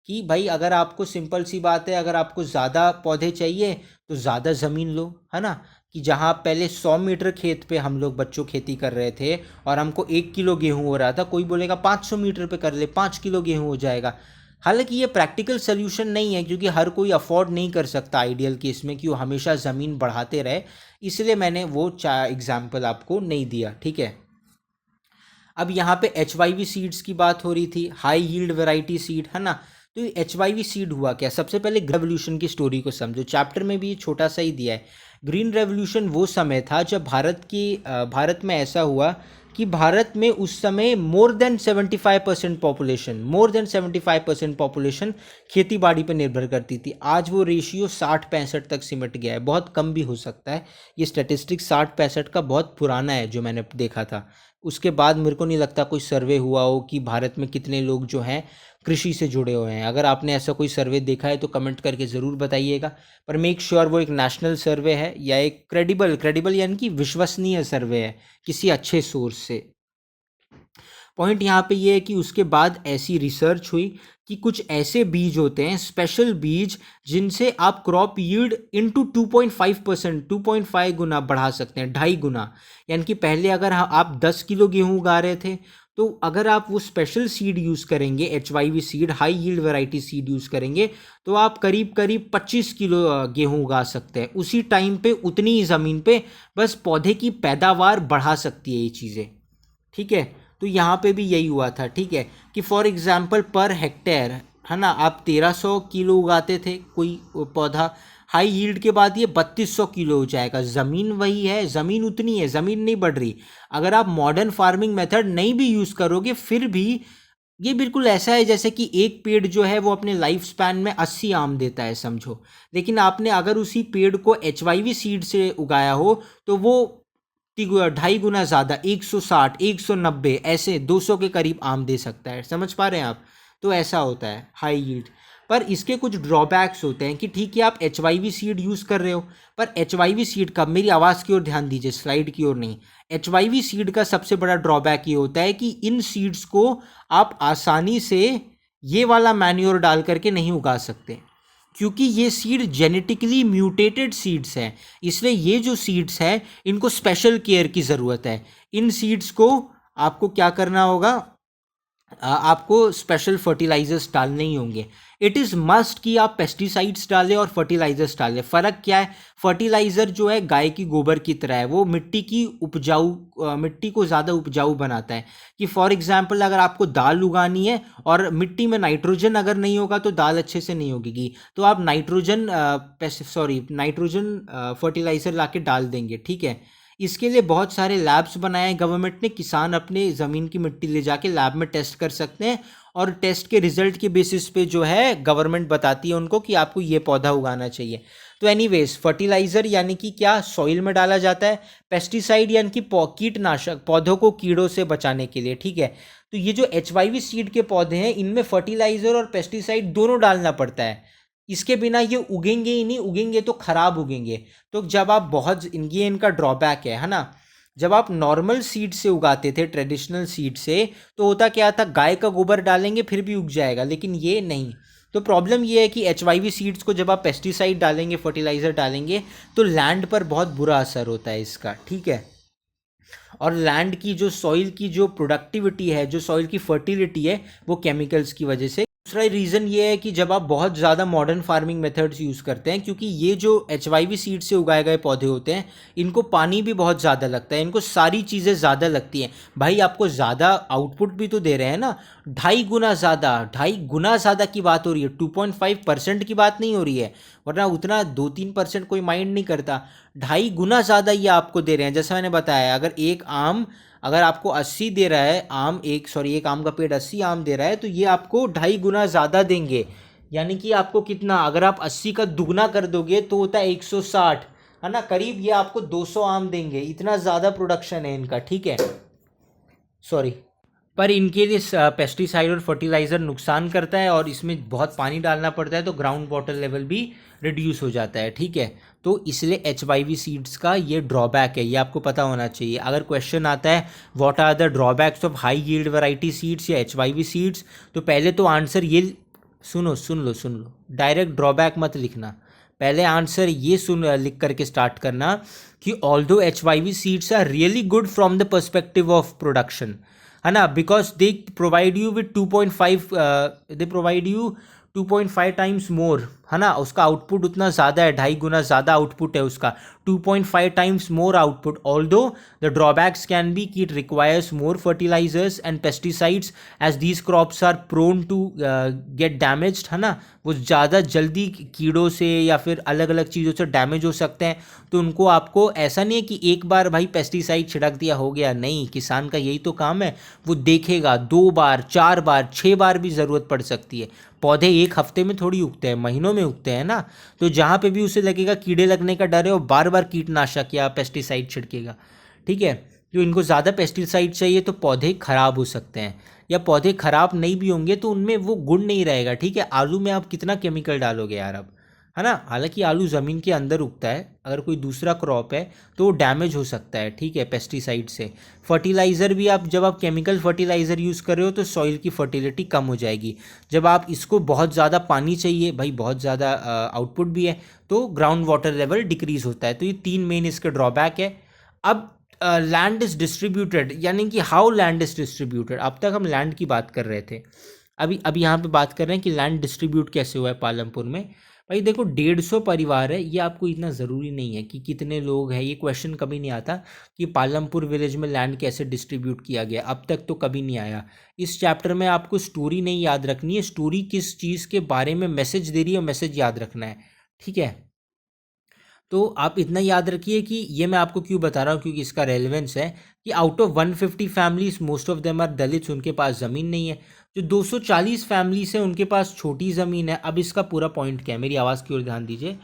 कि भाई अगर आपको, सिंपल सी बात है, अगर आपको ज़्यादा पौधे चाहिए तो ज़्यादा ज़मीन लो, है ना। कि जहाँ पहले 100 मीटर खेत पे हम लोग बच्चों खेती कर रहे थे और हमको 1 किलो गेहूँ हो रहा था, कोई बोलेगा 500 मीटर पे कर ले, 5 किलो गेहूँ हो जाएगा। हालांकि ये प्रैक्टिकल सोल्यूशन नहीं है, क्योंकि हर कोई अफोर्ड नहीं कर सकता आइडियल केस में कि वो हमेशा ज़मीन बढ़ाते रहे, इसलिए मैंने वो एग्जाम्पल आपको नहीं दिया। ठीक है, अब यहाँ पे HYV सीड्स की बात हो रही थी, हाई यील्ड वैरायटी सीड, है ना। तो ये HYV सीड हुआ क्या, सबसे पहले रेवोल्यूशन की स्टोरी को समझो, चैप्टर में भी ये छोटा सा ही दिया है। ग्रीन रेवोल्यूशन वो समय था जब भारत में ऐसा हुआ कि भारत में उस समय मोर देन 75% पॉपुलेशन, खेती बाड़ी पर निर्भर करती थी। आज वो रेशियो 60-65 तक सिमट गया है, बहुत कम भी हो सकता है। ये स्टैटिस्टिक 60-65 का बहुत पुराना है जो मैंने देखा था। उसके बाद मेरे को नहीं लगता कोई सर्वे हुआ हो कि भारत में कितने लोग जो हैं कृषि से जुड़े हुए हैं। अगर आपने ऐसा कोई सर्वे देखा है तो कमेंट करके ज़रूर बताइएगा। पर मेक श्योर वो एक नेशनल सर्वे है या एक क्रेडिबल यानी कि विश्वसनीय सर्वे है किसी अच्छे सोर्स से। पॉइंट यहाँ पे ये है कि उसके बाद ऐसी रिसर्च हुई कि कुछ ऐसे बीज होते हैं, स्पेशल बीज, जिनसे आप क्रॉप यील्ड इनटू 2.5%, 2.5 गुना बढ़ा सकते हैं, 2.5 गुना। यानी कि पहले अगर आप 10 किलो गेहूं उगा रहे थे, तो अगर आप वो स्पेशल सीड यूज़ करेंगे, HYV seed, high yield variety seed use करेंगे, तो आप करीब करीब 25 किलो गेहूं उगा सकते हैं उसी टाइम पे, उतनी ही ज़मीन पे। बस पौधे की पैदावार बढ़ा सकती है ये चीज़ें, ठीक है। तो यहाँ पे भी यही हुआ था, ठीक है, कि फॉर एग्जांपल पर हेक्टेयर, है ना, आप 1300 किलो उगाते थे कोई पौधा, हाई यील्ड के बाद ये 3200 किलो हो जाएगा। ज़मीन वही है, ज़मीन उतनी है, ज़मीन नहीं बढ़ रही। अगर आप मॉडर्न फार्मिंग मेथड नहीं भी यूज़ करोगे, फिर भी ये बिल्कुल ऐसा है जैसे कि एक पेड़ जो है वो अपने लाइफ स्पैन में 80 आम देता है, समझो। लेकिन आपने अगर उसी पेड़ को HYV सीड से उगाया हो, तो वो 2.5 गुना ज़्यादा, 160, 190, ऐसे 200 के करीब आम दे सकता है। समझ पा रहे हैं आप? तो ऐसा होता है हाई यील्ड। पर इसके कुछ ड्रॉबैक्स होते हैं कि ठीक है, आप HYV सीड यूज़ कर रहे हो, पर HYV सीड का, मेरी आवाज़ की ओर ध्यान दीजिए, स्लाइड की ओर नहीं। HYV सीड का सबसे बड़ा ड्रॉबैक ये होता है कि इन सीड्स को आप आसानी से ये वाला मैन्योर डाल करके नहीं उगा सकते, क्योंकि ये सीड जेनेटिकली म्यूटेटेड सीड्स हैं। इसलिए ये जो सीड्स हैं, इनको स्पेशल केयर की ज़रूरत है। इन सीड्स को आपको क्या करना होगा, आपको स्पेशल फर्टिलाइजर्स डालने ही होंगे। इट इज़ मस्ट कि आप पेस्टिसाइड्स डालें और फर्टिलाइजर्स डालें। फ़र्क क्या है? फर्टिलाइज़र जो है गाय की गोबर की तरह है, वो मिट्टी की मिट्टी को ज़्यादा उपजाऊ बनाता है। कि फॉर एग्जांपल अगर आपको दाल उगानी है और मिट्टी में नाइट्रोजन अगर नहीं होगा तो दाल अच्छे से नहीं होगी, तो आप नाइट्रोजन फर्टिलाइज़र ला के डाल देंगे, ठीक है। इसके लिए बहुत सारे लैब्स बनाए हैं गवर्नमेंट ने, किसान अपने ज़मीन की मिट्टी ले जाके लैब में टेस्ट कर सकते हैं, और टेस्ट के रिजल्ट के बेसिस पे जो है गवर्नमेंट बताती है उनको कि आपको ये पौधा उगाना चाहिए। तो एनीवेज, फर्टिलाइज़र यानी कि क्या, सॉइल में डाला जाता है। पेस्टिसाइड यानी कि कीटनाशक, पौधों को कीड़ों से बचाने के लिए, ठीक है। तो ये जो HYV सीड के पौधे हैं, इनमें फर्टिलाइज़र और पेस्टिसाइड दोनों डालना पड़ता है। इसके बिना ये उगेंगे ही नहीं, उगेंगे तो खराब उगेंगे। तो जब आप ये इनका ड्रॉबैक है ना। जब आप नॉर्मल सीड से उगाते थे, ट्रेडिशनल सीड से, तो होता क्या था, गाय का गोबर डालेंगे फिर भी उग जाएगा, लेकिन ये नहीं। तो प्रॉब्लम ये है कि HYV सीड्स को जब आप पेस्टिसाइड डालेंगे, फर्टिलाइज़र डालेंगे, तो लैंड पर बहुत बुरा असर होता है इसका, ठीक है। और लैंड की जो, सॉइल की जो प्रोडक्टिविटी है, जो सॉइल की फर्टिलिटी है, वो केमिकल्स की वजह से। दूसरा रीज़न ये है कि जब आप बहुत ज़्यादा मॉडर्न फार्मिंग मेथड्स यूज़ करते हैं, क्योंकि ये जो HYV सीड से उगाए गए पौधे होते हैं, इनको पानी भी बहुत ज़्यादा लगता है, इनको सारी चीज़ें ज़्यादा लगती हैं। भाई आपको ज़्यादा आउटपुट भी तो दे रहे हैं ना, 2.5 गुना ज़्यादा, 2.5 गुना ज़्यादा की बात हो रही है, 2.5% की बात नहीं हो रही है, वरना उतना 2-3% कोई माइंड नहीं करता। 2.5 गुना ज़्यादा ये आपको दे रहे हैं। जैसा मैंने बताया, अगर आपको 80 दे रहा है एक आम का पेड़ 80 आम दे रहा है, तो ये आपको 2.5 गुना ज़्यादा देंगे। यानी कि आपको कितना, अगर आप 80 का दुगना कर दोगे तो होता है 160, है ना, करीब ये आपको 200 आम देंगे। इतना ज़्यादा प्रोडक्शन है इनका, ठीक है। सॉरी, पर इनके लिए पेस्टिसाइड और फर्टिलाइज़र नुकसान करता है, और इसमें बहुत पानी डालना पड़ता है, तो ग्राउंड वाटर लेवल भी रिड्यूस हो जाता है, ठीक है। तो इसलिए HYV सीड्स का ये ड्रॉबैक है, ये आपको पता होना चाहिए। अगर क्वेश्चन आता है what are the drawbacks of high yield variety seeds या HYV सीड्स, तो पहले तो आंसर ये सुन लो, डायरेक्ट ड्रॉबैक मत लिखना। पहले आंसर ये लिख करके स्टार्ट करना कि although HYV seeds are really good from the perspective of production, है ना, because they provide you with 2.5 times more, है ना, उसका आउटपुट उतना ज़्यादा है, 2.5 गुना ज़्यादा आउटपुट है उसका, 2.5 times more output. Although the drawbacks can be कि it requires more fertilisers and pesticides as these crops are prone to get damaged, है ना, वो ज़्यादा जल्दी कीड़ों से या फिर अलग अलग चीज़ों से डैमेज हो सकते हैं। तो उनको, आपको ऐसा नहीं है कि एक बार भाई पेस्टिसाइड छिड़क दिया हो गया, नहीं, किसान का यही तो काम है, वो देखेगा 2 बार 4 बार 6 बार भी ज़रूरत पड़ सकती है। पौधे एक हफ्ते में थोड़ी उगते हैं, महीनों में उगते हैं ना। तो जहाँ पे भी उसे लगेगा कीड़े लगने का डर है, वो बार बार कीटनाशक या पेस्टिसाइड छिड़केगा, ठीक है। जो इनको ज़्यादा पेस्टिसाइड चाहिए तो पौधे खराब हो सकते हैं, या पौधे खराब नहीं भी होंगे तो उनमें वो गुण नहीं रहेगा, ठीक है। आलू में आप कितना केमिकल डालोगे यार अब, है ना। हालांकि आलू ज़मीन के अंदर उगता है, अगर कोई दूसरा क्रॉप है तो वो डैमेज हो सकता है, ठीक है, पेस्टिसाइड से। फर्टिलाइज़र भी आप जब आप केमिकल फर्टिलाइज़र यूज़ कर रहे हो तो सॉइल की फर्टिलिटी कम हो जाएगी। जब आप इसको बहुत ज़्यादा पानी चाहिए, भाई बहुत ज़्यादा आउटपुट भी है, तो ग्राउंड वाटर लेवल डिक्रीज़ होता है। तो ये 3 मेन इसके ड्रॉबैक है। अब लैंड इज़ डिस्ट्रीब्यूटेड, यानी कि हाउ लैंड इज़ डिस्ट्रीब्यूटेड। अब तक हम लैंड की बात कर रहे थे, अभी यहाँ पे बात कर रहे हैं कि लैंड डिस्ट्रीब्यूट कैसे हुआ है पालमपुर में। भाई देखो 150 परिवार है, ये आपको इतना ज़रूरी नहीं है कि कितने लोग हैं, ये क्वेश्चन कभी नहीं आता कि पालमपुर विलेज में लैंड कैसे डिस्ट्रीब्यूट किया गया, अब तक तो कभी नहीं आया। इस चैप्टर में आपको स्टोरी नहीं याद रखनी है, स्टोरी किस चीज़ के बारे में मैसेज दे रही है, मैसेज याद रखना है, ठीक है। तो आप इतना याद रखिए कि ये मैं आपको क्यों बता रहा हूँ, क्योंकि इसका रेलेवेंस है कि out of 150 families most of them are Dalits, उनके पास ज़मीन नहीं है। जो 240 फैमिलीज हैं उनके पास छोटी ज़मीन है। अब इसका पूरा पॉइंट क्या है, मेरी आवाज़ की ओर ध्यान दीजिए।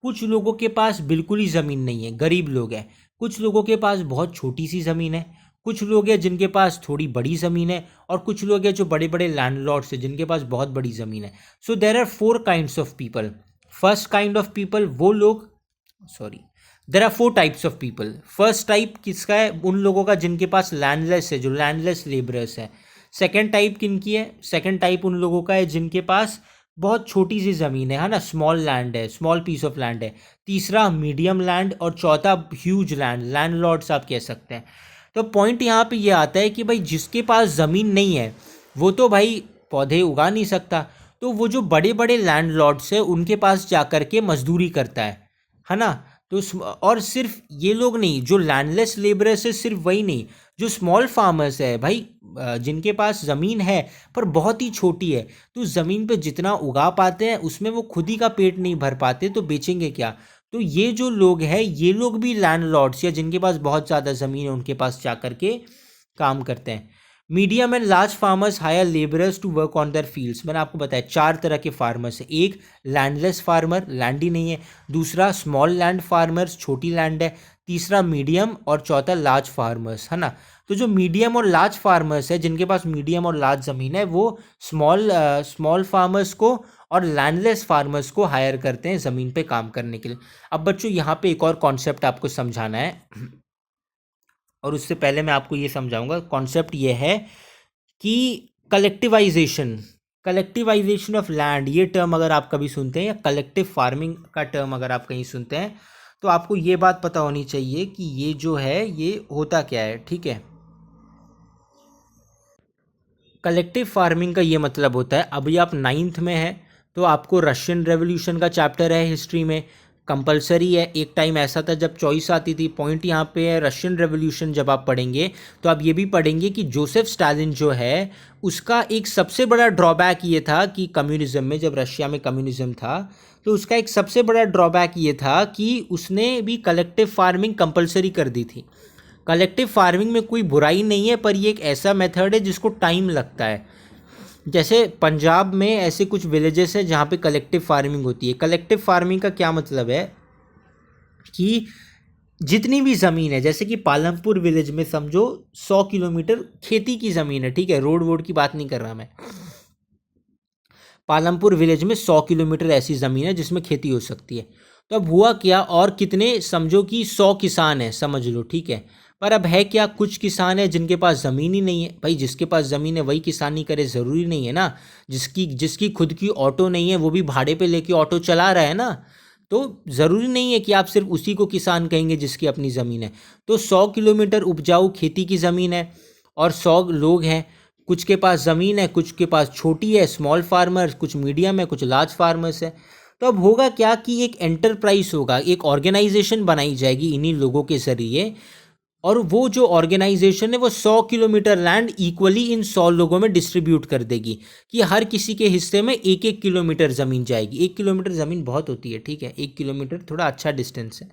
कुछ लोगों के पास बिल्कुल ही ज़मीन नहीं है, गरीब लोग हैं। कुछ लोगों के पास बहुत छोटी सी ज़मीन है। कुछ लोग हैं जिनके पास थोड़ी बड़ी ज़मीन है, और कुछ लोग हैं जो बड़े बड़े लैंडलॉर्ड्स हैं जिनके पास बहुत बड़ी ज़मीन है। So there are 4 kinds of people. First kind of people वो लोग, sorry, there are 4 types of people. First type किसका है, उन लोगों का जिनके पास लैंडलेस है, जो लैंडलेस लेबरर्स है। सेकेंड टाइप किनकी है, सेकेंड टाइप उन लोगों का है जिनके पास बहुत छोटी सी ज़मीन है ना, स्मॉल लैंड है, स्मॉल पीस ऑफ लैंड है। तीसरा मीडियम लैंड, और चौथा ह्यूज लैंड, लैंडलॉर्ड्स आप कह सकते हैं। तो पॉइंट यहाँ पे ये आता है कि भाई जिसके पास ज़मीन नहीं है वो तो भाई पौधे उगा नहीं सकता, तो वो जो बड़े बड़े लैंडलॉर्ड्स है उनके पास जा कर के मजदूरी करता है ना। तो और सिर्फ ये लोग नहीं, जो लैंडलेस लेबरर्स है सिर्फ वही नहीं, जो स्मॉल फार्मर्स है भाई, जिनके पास ज़मीन है पर बहुत ही छोटी है, तो ज़मीन पे जितना उगा पाते हैं उसमें वो खुद ही का पेट नहीं भर पाते, तो बेचेंगे क्या। तो ये जो लोग हैं ये लोग भी लैंडलॉर्ड्स या जिनके पास बहुत ज़्यादा ज़मीन है उनके पास जा कर के काम करते हैं। Medium and large farmers hire labourers to work on their fields. मैंने आपको बताया 4 तरह के फार्मर्स हैं। एक लैंडलेस फार्मर, लैंड ही नहीं है। दूसरा स्मॉल लैंड फार्मर्स, छोटी लैंड है। तीसरा मीडियम, और चौथा लार्ज फार्मर्स, है ना। तो जो मीडियम और लार्ज फार्मर्स है, जिनके पास मीडियम और लार्ज ज़मीन है, वो स्मॉल फार्मर्स को और लैंडलेस फार्मर्स को हायर करते हैं ज़मीन पे काम करने के लिए। अब बच्चों यहाँ पे एक और कॉन्सेप्ट आपको समझाना है, और उससे पहले मैं आपको ये समझाऊंगा। कॉन्सेप्ट ये है कि कलेक्टिवाइजेशन, कलेक्टिवाइजेशन ऑफ लैंड, ये टर्म अगर आप कभी सुनते हैं, या कलेक्टिव फार्मिंग का टर्म अगर आप कहीं सुनते हैं, तो आपको ये बात पता होनी चाहिए कि ये जो है ये होता क्या है, ठीक है। कलेक्टिव फार्मिंग का ये मतलब होता है, अभी आप 9th में हैं तो आपको रशियन रेवोल्यूशन का चैप्टर है हिस्ट्री में, कंपलसरी है। एक टाइम ऐसा था जब चॉइस आती थी। पॉइंट यहाँ पे है, रशियन रेवोल्यूशन जब आप पढ़ेंगे तो आप ये भी पढ़ेंगे कि जोसेफ स्टालिन जो है उसका एक सबसे बड़ा ड्रॉबैक ये था कि कम्युनिज्म में, जब रशिया में कम्युनिज्म था, तो उसका एक सबसे बड़ा ड्रॉबैक ये था कि उसने भी कलेक्टिव फार्मिंग कंपलसरी कर दी थी। कलेक्टिव फार्मिंग में कोई बुराई नहीं है, पर ये एक ऐसा मेथड है जिसको टाइम लगता है। जैसे पंजाब में ऐसे कुछ विलेजेस हैं जहाँ पे कलेक्टिव फार्मिंग होती है। कलेक्टिव फार्मिंग का क्या मतलब है कि जितनी भी ज़मीन है, जैसे कि पालमपुर विलेज में समझो 100 किलोमीटर खेती की ज़मीन है, ठीक है, रोड वोड की बात नहीं कर रहा मैं। पालमपुर विलेज में 100 किलोमीटर ऐसी ज़मीन है जिसमें खेती हो सकती है। तो अब हुआ क्या, और कितने, समझो कि 100 किसान हैं, समझ लो, ठीक है। पर अब है क्या, कुछ किसान है जिनके पास ज़मीन ही नहीं है। भाई जिसके पास ज़मीन है वही किसानी करे, ज़रूरी नहीं है ना। जिसकी जिसकी खुद की ऑटो नहीं है वो भी भाड़े पे लेके ऑटो चला रहा है ना। तो ज़रूरी नहीं है कि आप सिर्फ उसी को किसान कहेंगे जिसकी अपनी ज़मीन है। तो 100 किलोमीटर उपजाऊ खेती की ज़मीन है, और 100 लोग हैं। कुछ के पास ज़मीन है, कुछ के पास छोटी है, स्मॉल फार्मर्स, कुछ मीडियम है, कुछ लार्ज फार्मर्स है। तो अब होगा क्या कि एक एंटरप्राइज होगा, एक ऑर्गेनाइजेशन बनाई जाएगी इन्हीं लोगों के ज़रिए, और वो जो ऑर्गेनाइजेशन है वो 100 किलोमीटर लैंड इक्वली इन 100 लोगों में डिस्ट्रीब्यूट कर देगी, कि हर किसी के हिस्से में 1-1 किलोमीटर ज़मीन जाएगी। 1 किलोमीटर ज़मीन बहुत होती है, ठीक है, 1 किलोमीटर थोड़ा अच्छा डिस्टेंस है।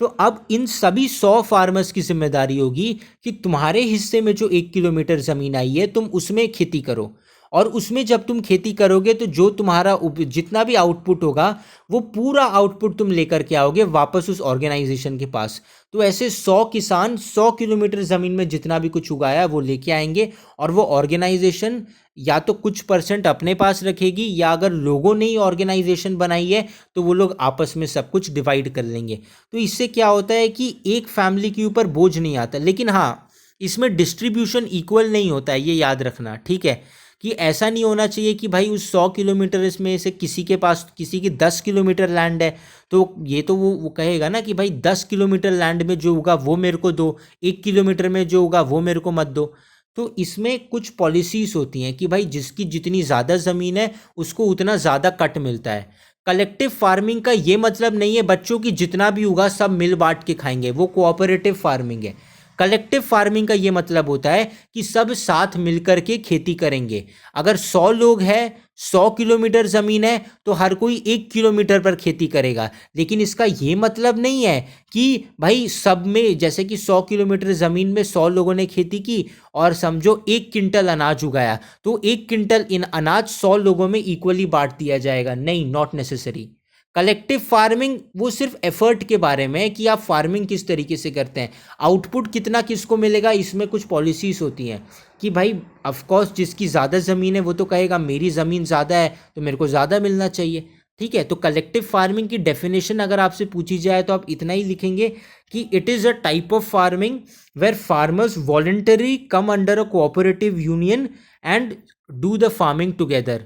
तो अब इन सभी 100 फार्मर्स की जिम्मेदारी होगी कि तुम्हारे हिस्से में जो 1 किलोमीटर ज़मीन आई है तुम उसमें खेती करो, और उसमें जब तुम खेती करोगे तो जो तुम्हारा जितना भी आउटपुट होगा वो पूरा आउटपुट तुम लेकर के आओगे वापस उस ऑर्गेनाइजेशन के पास। तो ऐसे 100 किसान 100 किलोमीटर ज़मीन में जितना भी कुछ उगाया वो लेके आएंगे, और वो ऑर्गेनाइजेशन या तो कुछ परसेंट अपने पास रखेगी, या अगर लोगों ने ही ऑर्गेनाइजेशन बनाई है तो वो लोग आपस में सब कुछ डिवाइड कर लेंगे। तो इससे क्या होता है कि एक फैमिली के ऊपर बोझ नहीं आता। लेकिन हाँ, इसमें डिस्ट्रीब्यूशन इक्वल नहीं होता है, ये याद रखना, ठीक है। कि ऐसा नहीं होना चाहिए कि भाई उस 100 किलोमीटर इसमें से किसी के पास, किसी की 10 किलोमीटर लैंड है, तो ये तो वो कहेगा ना कि भाई 10 किलोमीटर लैंड में जो होगा वो मेरे को दो, 1 किलोमीटर में जो होगा वो मेरे को मत दो। तो इसमें कुछ पॉलिसीज होती हैं कि भाई जिसकी जितनी ज़्यादा ज़मीन है उसको उतना ज़्यादा कट मिलता है। कलेक्टिव फार्मिंग का ये मतलब नहीं है बच्चों की जितना भी होगा सब मिल बांट के खाएंगे, वो कोऑपरेटिव फार्मिंग है। कलेक्टिव फार्मिंग का ये मतलब होता है कि सब साथ मिलकर के खेती करेंगे। अगर 100 लोग हैं, 100 किलोमीटर ज़मीन है, तो हर कोई 1 किलोमीटर पर खेती करेगा। लेकिन इसका ये मतलब नहीं है कि भाई सब में, जैसे कि 100 किलोमीटर ज़मीन में 100 लोगों ने खेती की और समझो 1 क्विंटल अनाज उगाया, तो 1 क्विंटल इन अनाज 100 लोगों में इक्वली बांट दिया जाएगा। नहीं, नॉट नेसेसरी। कलेक्टिव फार्मिंग वो सिर्फ एफर्ट के बारे में है कि आप फार्मिंग किस तरीके से करते हैं, आउटपुट कितना किसको मिलेगा, इसमें कुछ पॉलिसीज होती हैं कि भाई ऑफ कोर्स जिसकी ज़्यादा ज़मीन है वो तो कहेगा मेरी ज़मीन ज़्यादा है तो मेरे को ज़्यादा मिलना चाहिए, ठीक है। तो कलेक्टिव फार्मिंग की डेफिनेशन अगर आपसे पूछी जाए तो आप इतना ही लिखेंगे कि it is a type of farming where farmers voluntary come under a cooperative union and do the farming together.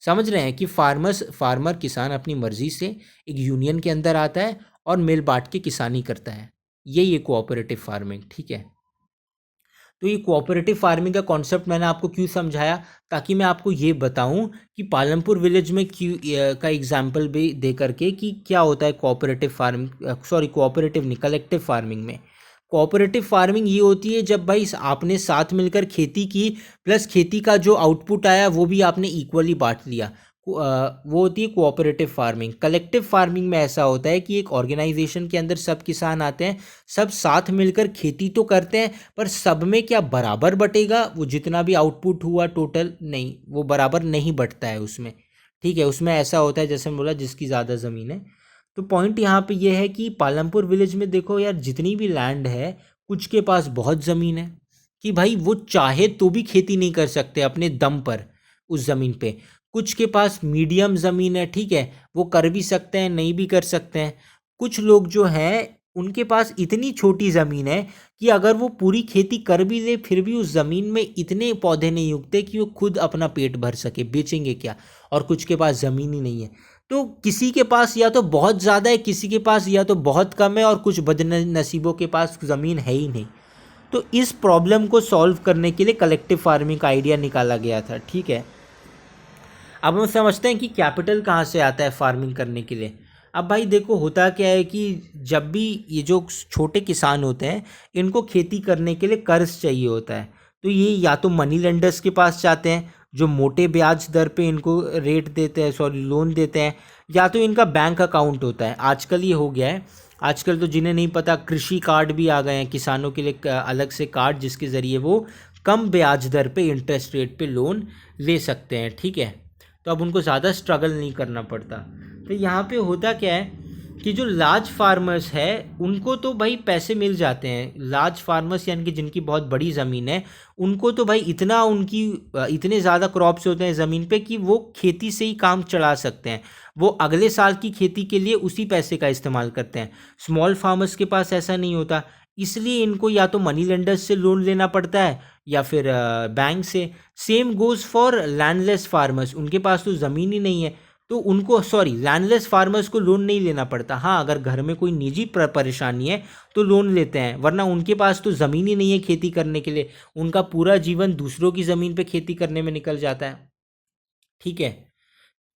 समझ रहे हैं कि फार्मर किसान अपनी मर्जी से एक यूनियन के अंदर आता है और मिल बांट के किसानी करता है। ये कोऑपरेटिव फार्मिंग, ठीक है। तो ये कोऑपरेटिव फार्मिंग का कॉन्सेप्ट मैंने आपको क्यों समझाया, ताकि मैं आपको ये बताऊं कि पालमपुर विलेज में क्यों का एग्जाम्पल भी दे करके कि क्या होता है कोऑपरेटिव फार्मिंग, सॉरी कोऑपरेटिव नहीं, कलेक्टिव फार्मिंग में। कोऑपरेटिव फार्मिंग ये होती है जब भाई आपने साथ मिलकर खेती की, प्लस खेती का जो आउटपुट आया वो भी आपने इक्वली बांट लिया, वो होती है कोऑपरेटिव फार्मिंग। कलेक्टिव फार्मिंग में ऐसा होता है कि एक ऑर्गेनाइजेशन के अंदर सब किसान आते हैं, सब साथ मिलकर खेती तो करते हैं, पर सब में क्या बराबर बटेगा, वो जितना भी आउटपुट हुआ टोटल, नहीं, वो बराबर नहीं बटता है उसमें, ठीक है। उसमें ऐसा होता है जैसे मैं बोला जिसकी ज़्यादा ज़मीन है। तो पॉइंट यहाँ पे ये है कि पालमपुर विलेज में देखो यार, जितनी भी लैंड है, कुछ के पास बहुत ज़मीन है कि भाई वो चाहे तो भी खेती नहीं कर सकते अपने दम पर उस ज़मीन पे। कुछ के पास मीडियम ज़मीन है, ठीक है, वो कर भी सकते हैं, नहीं भी कर सकते हैं। कुछ लोग जो हैं उनके पास इतनी छोटी ज़मीन है कि अगर वो पूरी खेती कर भी ले फिर भी उस ज़मीन में इतने पौधे नहीं उगते कि वो खुद अपना पेट भर सके, बेचेंगे क्या। और कुछ के पास ज़मीन ही नहीं है। तो किसी के पास या तो बहुत ज़्यादा है, किसी के पास या तो बहुत कम है, और कुछ बदनसीबों के पास ज़मीन है ही नहीं। तो इस प्रॉब्लम को सॉल्व करने के लिए कलेक्टिव फार्मिंग का आइडिया निकाला गया था, ठीक है। अब हम समझते हैं कि कैपिटल कहाँ से आता है फार्मिंग करने के लिए। अब भाई देखो, होता क्या है कि जब भी ये जो छोटे किसान होते हैं इनको खेती करने के लिए कर्ज चाहिए होता है, तो ये या तो मनी लेंडर्स के पास जाते हैं जो मोटे ब्याज दर पे इनको रेट देते हैं, सॉरी लोन देते हैं, या तो इनका बैंक अकाउंट होता है। आजकल ये हो गया है, आजकल तो जिन्हें नहीं पता कृषि कार्ड भी आ गए हैं किसानों के लिए, अलग से कार्ड जिसके ज़रिए वो कम ब्याज दर पे इंटरेस्ट रेट पे लोन ले सकते हैं, ठीक है। तो अब उनको ज़्यादा स्ट्रगल नहीं करना पड़ता। तो यहाँ पे होता क्या है कि जो लार्ज फार्मर्स है उनको तो भाई पैसे मिल जाते हैं। लार्ज फार्मर्स यानी कि जिनकी बहुत बड़ी ज़मीन है, उनको तो भाई इतना उनकी इतने ज़्यादा क्रॉप्स होते हैं ज़मीन पे कि वो खेती से ही काम चला सकते हैं। वो अगले साल की खेती के लिए उसी पैसे का इस्तेमाल करते हैं। स्मॉल फार्मर्स के पास ऐसा नहीं होता, इसलिए इनको या तो मनी लेंडर्स से लोन लेना पड़ता है या फिर बैंक से। Same goes for landless farmers, उनके पास तो ज़मीन ही नहीं है, तो उनको, सॉरी, लैंडलेस फार्मर्स को लोन नहीं लेना पड़ता। हाँ, अगर घर में कोई निजी परेशानी है तो लोन लेते हैं, वरना उनके पास तो ज़मीन ही नहीं है खेती करने के लिए। उनका पूरा जीवन दूसरों की ज़मीन पे खेती करने में निकल जाता है, ठीक है।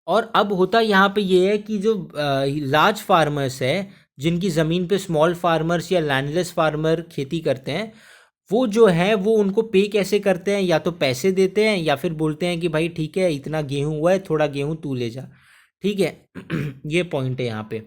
और अब होता यहाँ पे ये है कि जो लार्ज फार्मर्स है जिनकी ज़मीन पे स्मॉल फार्मर्स या लैंडलेस फार्मर खेती करते हैं, वो जो है वो उनको पे कैसे करते हैं, या तो पैसे देते हैं या फिर बोलते हैं कि भाई ठीक है इतना गेहूं हुआ है, थोड़ा गेहूं तू ले जा, ठीक है। ये पॉइंट है यहाँ पे।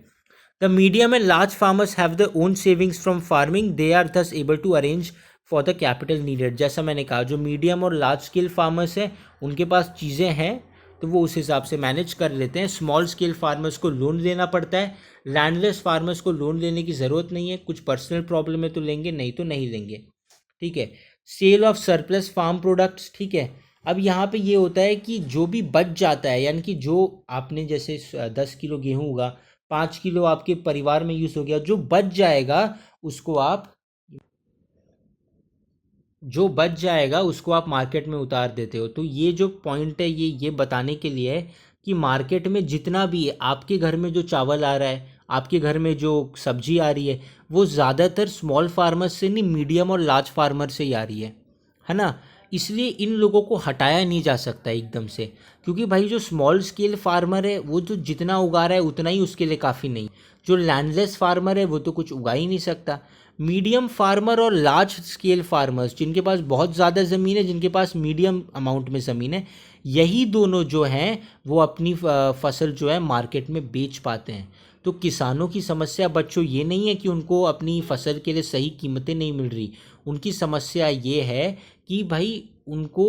The medium and large farmers have the own savings from farming, they are thus able to arrange for the capital needed. जैसा मैंने कहा, जो मीडियम और लार्ज स्केल फार्मर्स हैं उनके पास चीज़ें हैं तो वो उस हिसाब से मैनेज कर लेते हैं। स्मॉल स्केल फार्मर्स को लोन लेना पड़ता है, लैंडलेस फार्मर्स को लोन लेने की ज़रूरत नहीं है, कुछ पर्सनल प्रॉब्लम है तो लेंगे, नहीं तो नहीं लेंगे, ठीक है। Sale of surplus farm products, ठीक है, अब यहाँ पे ये होता है कि जो भी बच जाता है, यानी कि जो आपने जैसे 10 किलो गेहूँ होगा, 5 किलो आपके परिवार में यूज़ हो गया, जो बच जाएगा उसको आप मार्केट में उतार देते हो। तो ये जो पॉइंट है ये बताने के लिए है कि मार्केट में जितना भी आपके घर में जो चावल आ रहा है, आपके घर में जो सब्जी आ रही है, वो ज़्यादातर स्मॉल फार्मर्स से नहीं, मीडियम और लार्ज फार्मर से ही आ रही है ना। इसलिए इन लोगों को हटाया नहीं जा सकता एकदम से, क्योंकि भाई जो स्मॉल स्केल फार्मर है वो तो जितना उगा रहा है उतना ही उसके लिए काफ़ी नहीं। जो लैंडलेस फार्मर है वो तो कुछ उगा ही नहीं सकता। मीडियम फार्मर और लार्ज स्केल फार्मर्स, जिनके पास बहुत ज़्यादा ज़मीन है, जिनके पास मीडियम अमाउंट में ज़मीन है, यही दोनों जो हैं वो अपनी फसल जो है मार्केट में बेच पाते हैं। तो किसानों की समस्या बच्चों ये नहीं है कि उनको अपनी फसल के लिए सही कीमतें नहीं मिल रही। उनकी समस्या ये है कि भाई उनको,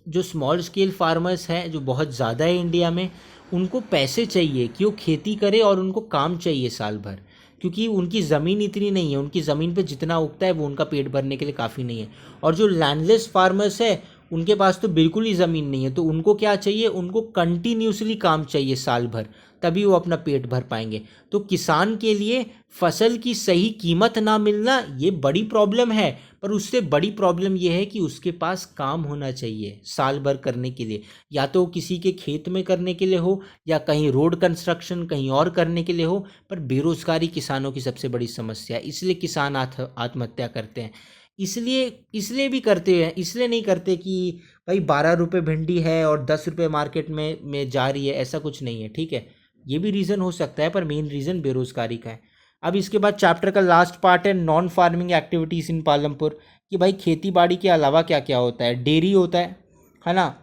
जो स्मॉल स्केल फार्मर्स हैं जो बहुत ज़्यादा है इंडिया में, उनको पैसे चाहिए कि वो खेती करे और उनको काम चाहिए साल भर, क्योंकि उनकी ज़मीन इतनी नहीं है, उनकी ज़मीन पे जितना उगता है वो उनका पेट भरने के लिए काफ़ी नहीं है। और जो लैंडलेस फार्मर्स है उनके पास तो बिल्कुल ही ज़मीन नहीं है, तो उनको क्या चाहिए, उनको कंटिन्यूसली काम चाहिए साल भर, तभी वो अपना पेट भर पाएंगे। तो किसान के लिए फसल की सही कीमत ना मिलना ये बड़ी प्रॉब्लम है, पर उससे बड़ी प्रॉब्लम ये है कि उसके पास काम होना चाहिए साल भर करने के लिए, या तो किसी के खेत में करने के लिए हो, या कहीं रोड कंस्ट्रक्शन कहीं और करने के लिए हो। पर बेरोजगारी किसानों की सबसे बड़ी समस्या है, इसलिए किसान आत्महत्या करते हैं। इसलिए भी करते हैं, इसलिए नहीं करते कि भाई 12 रुपये भिंडी है और 10 रुपये मार्केट में जा रही है, ऐसा कुछ नहीं है, ठीक है। ये भी रीज़न हो सकता है, पर मेन रीज़न बेरोजगारी का है। अब इसके बाद चैप्टर का लास्ट पार्ट है नॉन फार्मिंग एक्टिविटीज़ इन पालमपुर, कि भाई खेती बाड़ी के अलावा क्या क्या होता है। डेयरी होता है ना,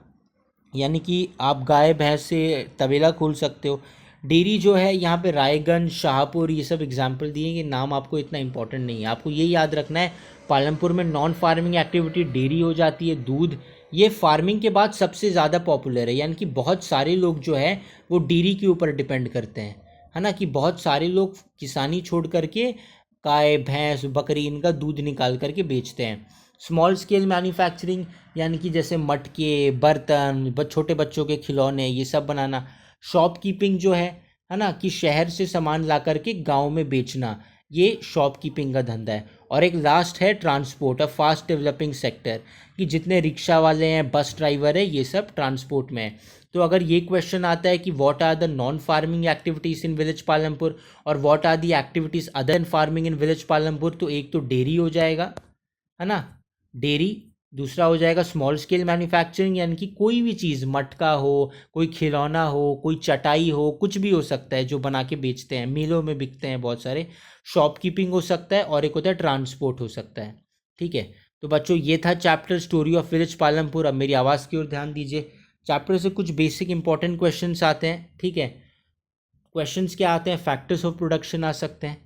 यानी कि आप गाय भैंस से तबेला खोल सकते हो। डेयरी जो है यहाँ पे रायगंज, शाहपुर, ये सब एग्जाम्पल दिए, ये नाम आपको इतना इंपॉर्टेंट नहीं है, आपको ये याद रखना है पालमपुर में नॉन फार्मिंग एक्टिविटी डेयरी हो जाती है। दूध, ये फार्मिंग के बाद सबसे ज़्यादा पॉपुलर है, यानी कि बहुत सारे लोग जो है वो डेयरी के ऊपर डिपेंड करते हैं, है ना, कि बहुत सारे लोग किसानी छोड़ करके गाय भैंस बकरी इनका दूध निकाल करके बेचते हैं। स्मॉल स्केल मैन्युफैक्चरिंग, यानी कि जैसे मटके, बर्तन, छोटे बच्चों के खिलौने, ये सब बनाना। शॉपकीपिंग जो है ना, कि शहर से सामान ला करके गांव में बेचना, ये शॉपकीपिंग का धंधा है। और एक लास्ट है transport, a fast developing sector, कि जितने रिक्शा वाले हैं, बस ड्राइवर है, ये सब ट्रांसपोर्ट में है। तो अगर ये क्वेश्चन आता है कि what are the non farming activities in village Palampur और what are the activities other than farming in village Palampur, तो एक तो डेयरी हो जाएगा, है ना, डेयरी। दूसरा हो जाएगा स्मॉल स्केल मैन्युफैक्चरिंग, यानी कि कोई भी चीज़, मटका हो, कोई खिलौना हो, कोई चटाई हो, कुछ भी हो सकता है जो बना के बेचते हैं, मिलों में बिकते हैं बहुत सारे। शॉपकीपिंग हो सकता है, और एक होता है ट्रांसपोर्ट हो सकता है, ठीक है। तो बच्चों ये था chapter story of village Palampur. अब मेरी आवाज़ की ओर ध्यान दीजिए। चैप्टर से कुछ बेसिक इंपॉर्टेंट क्वेश्चंस आते हैं, ठीक है। क्वेश्चंस क्या आते हैं, फैक्टर्स ऑफ प्रोडक्शन आ सकते हैं,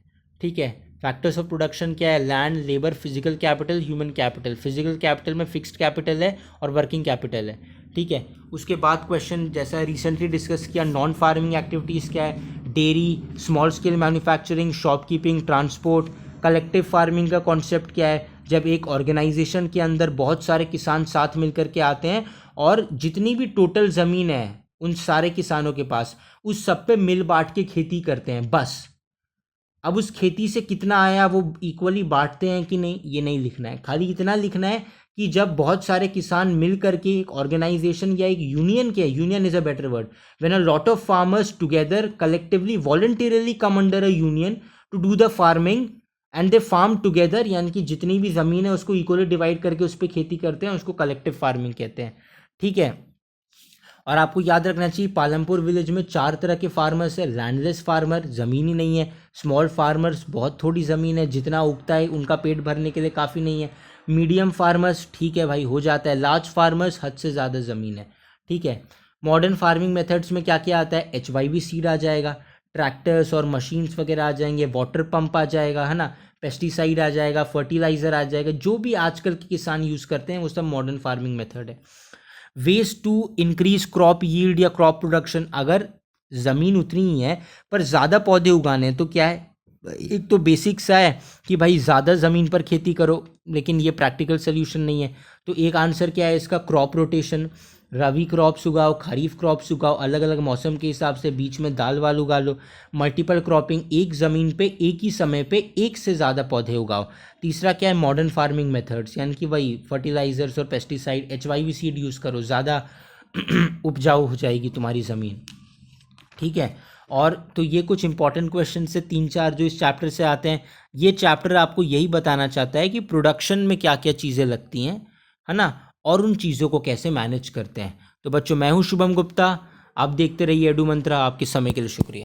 ठीक है। फैक्टर्स ऑफ प्रोडक्शन क्या है, land, labour, physical capital, human capital. Physical capital में फिक्स्ड कैपिटल है और वर्किंग कैपिटल है, ठीक है। उसके बाद क्वेश्चन जैसा रिसेंटली डिस्कस किया, नॉन फार्मिंग एक्टिविटीज़ क्या है, dairy, small scale manufacturing, shopkeeping, transport. Collective farming का कॉन्सेप्ट क्या है, जब एक ऑर्गेनाइजेशन के अंदर बहुत सारे किसान साथ मिलकर के आते हैं और जितनी भी टोटल ज़मीन है उन सारे किसानों के पास, उस सब पे मिल बांट के खेती करते हैं बस। अब उस खेती से कितना आया वो इक्वली बांटते हैं कि नहीं, ये नहीं लिखना है, खाली इतना लिखना है कि जब बहुत सारे किसान मिल करके एक ऑर्गेनाइजेशन या एक यूनियन, के union is a better word, when a lot of farmers together collectively voluntarily come under a union to do the farming and they farm together, यानी कि जितनी भी ज़मीन है उसको इक्वली डिवाइड करके उस पर खेती करते हैं, उसको कलेक्टिव फार्मिंग कहते हैं, ठीक है। और आपको याद रखना चाहिए पालमपुर विलेज में 4 तरह के फार्मर्स है। लैंडलेस फार्मर, ज़मीन ही नहीं है। स्मॉल फार्मर्स, बहुत थोड़ी ज़मीन है, जितना उगता है उनका पेट भरने के लिए काफ़ी नहीं है। मीडियम फार्मर्स, ठीक है भाई, हो जाता है। लार्ज फार्मर्स, हद से ज़्यादा ज़मीन है, ठीक है। मॉडर्न फार्मिंग मेथड्स में क्या क्या आता है, HYV सीड आ जाएगा, ट्रैक्टर्स और मशीन्स वगैरह आ जाएंगे, वाटर पंप आ जाएगा, है ना, पेस्टिसाइड आ जाएगा, फर्टिलाइज़र आ जाएगा, जो भी आजकल के किसान यूज़ करते हैं वो सब मॉडर्न फार्मिंग मेथड है। Ways to increase crop yield या क्रॉप प्रोडक्शन, अगर ज़मीन उतनी ही है पर ज़्यादा पौधे उगाने हैं तो क्या है, एक तो बेसिक सा है कि भाई ज़्यादा ज़मीन पर खेती करो, लेकिन ये प्रैक्टिकल सोल्यूशन नहीं है। तो एक आंसर क्या है इसका, क्रॉप रोटेशन, रबी क्रॉप्स उगाओ, खरीफ क्रॉप्स उगाओ, अलग अलग मौसम के हिसाब से बीच में दाल वाल उगा लो। मल्टीपल क्रॉपिंग, एक ज़मीन पे एक ही समय पे एक से ज़्यादा पौधे उगाओ। तीसरा क्या है, मॉडर्न फार्मिंग मेथड्स, यानी कि वही फर्टिलाइजर्स और पेस्टिसाइड, HYV सीड यूज़ करो, ज़्यादा उपजाऊ हो जाएगी तुम्हारी ज़मीन। ठीक है। और तो ये कुछ इंपॉर्टेंट क्वेश्चन से 3-4 जो इस चैप्टर से आते हैं। ये चैप्टर आपको यही बताना चाहता है कि प्रोडक्शन में क्या क्या चीज़ें लगती हैं, है ना, और उन चीज़ों को कैसे मैनेज करते हैं। तो बच्चों, मैं हूँ शुभम गुप्ता, आप देखते रहिए एडू मंत्रा। आपके समय के लिए शुक्रिया।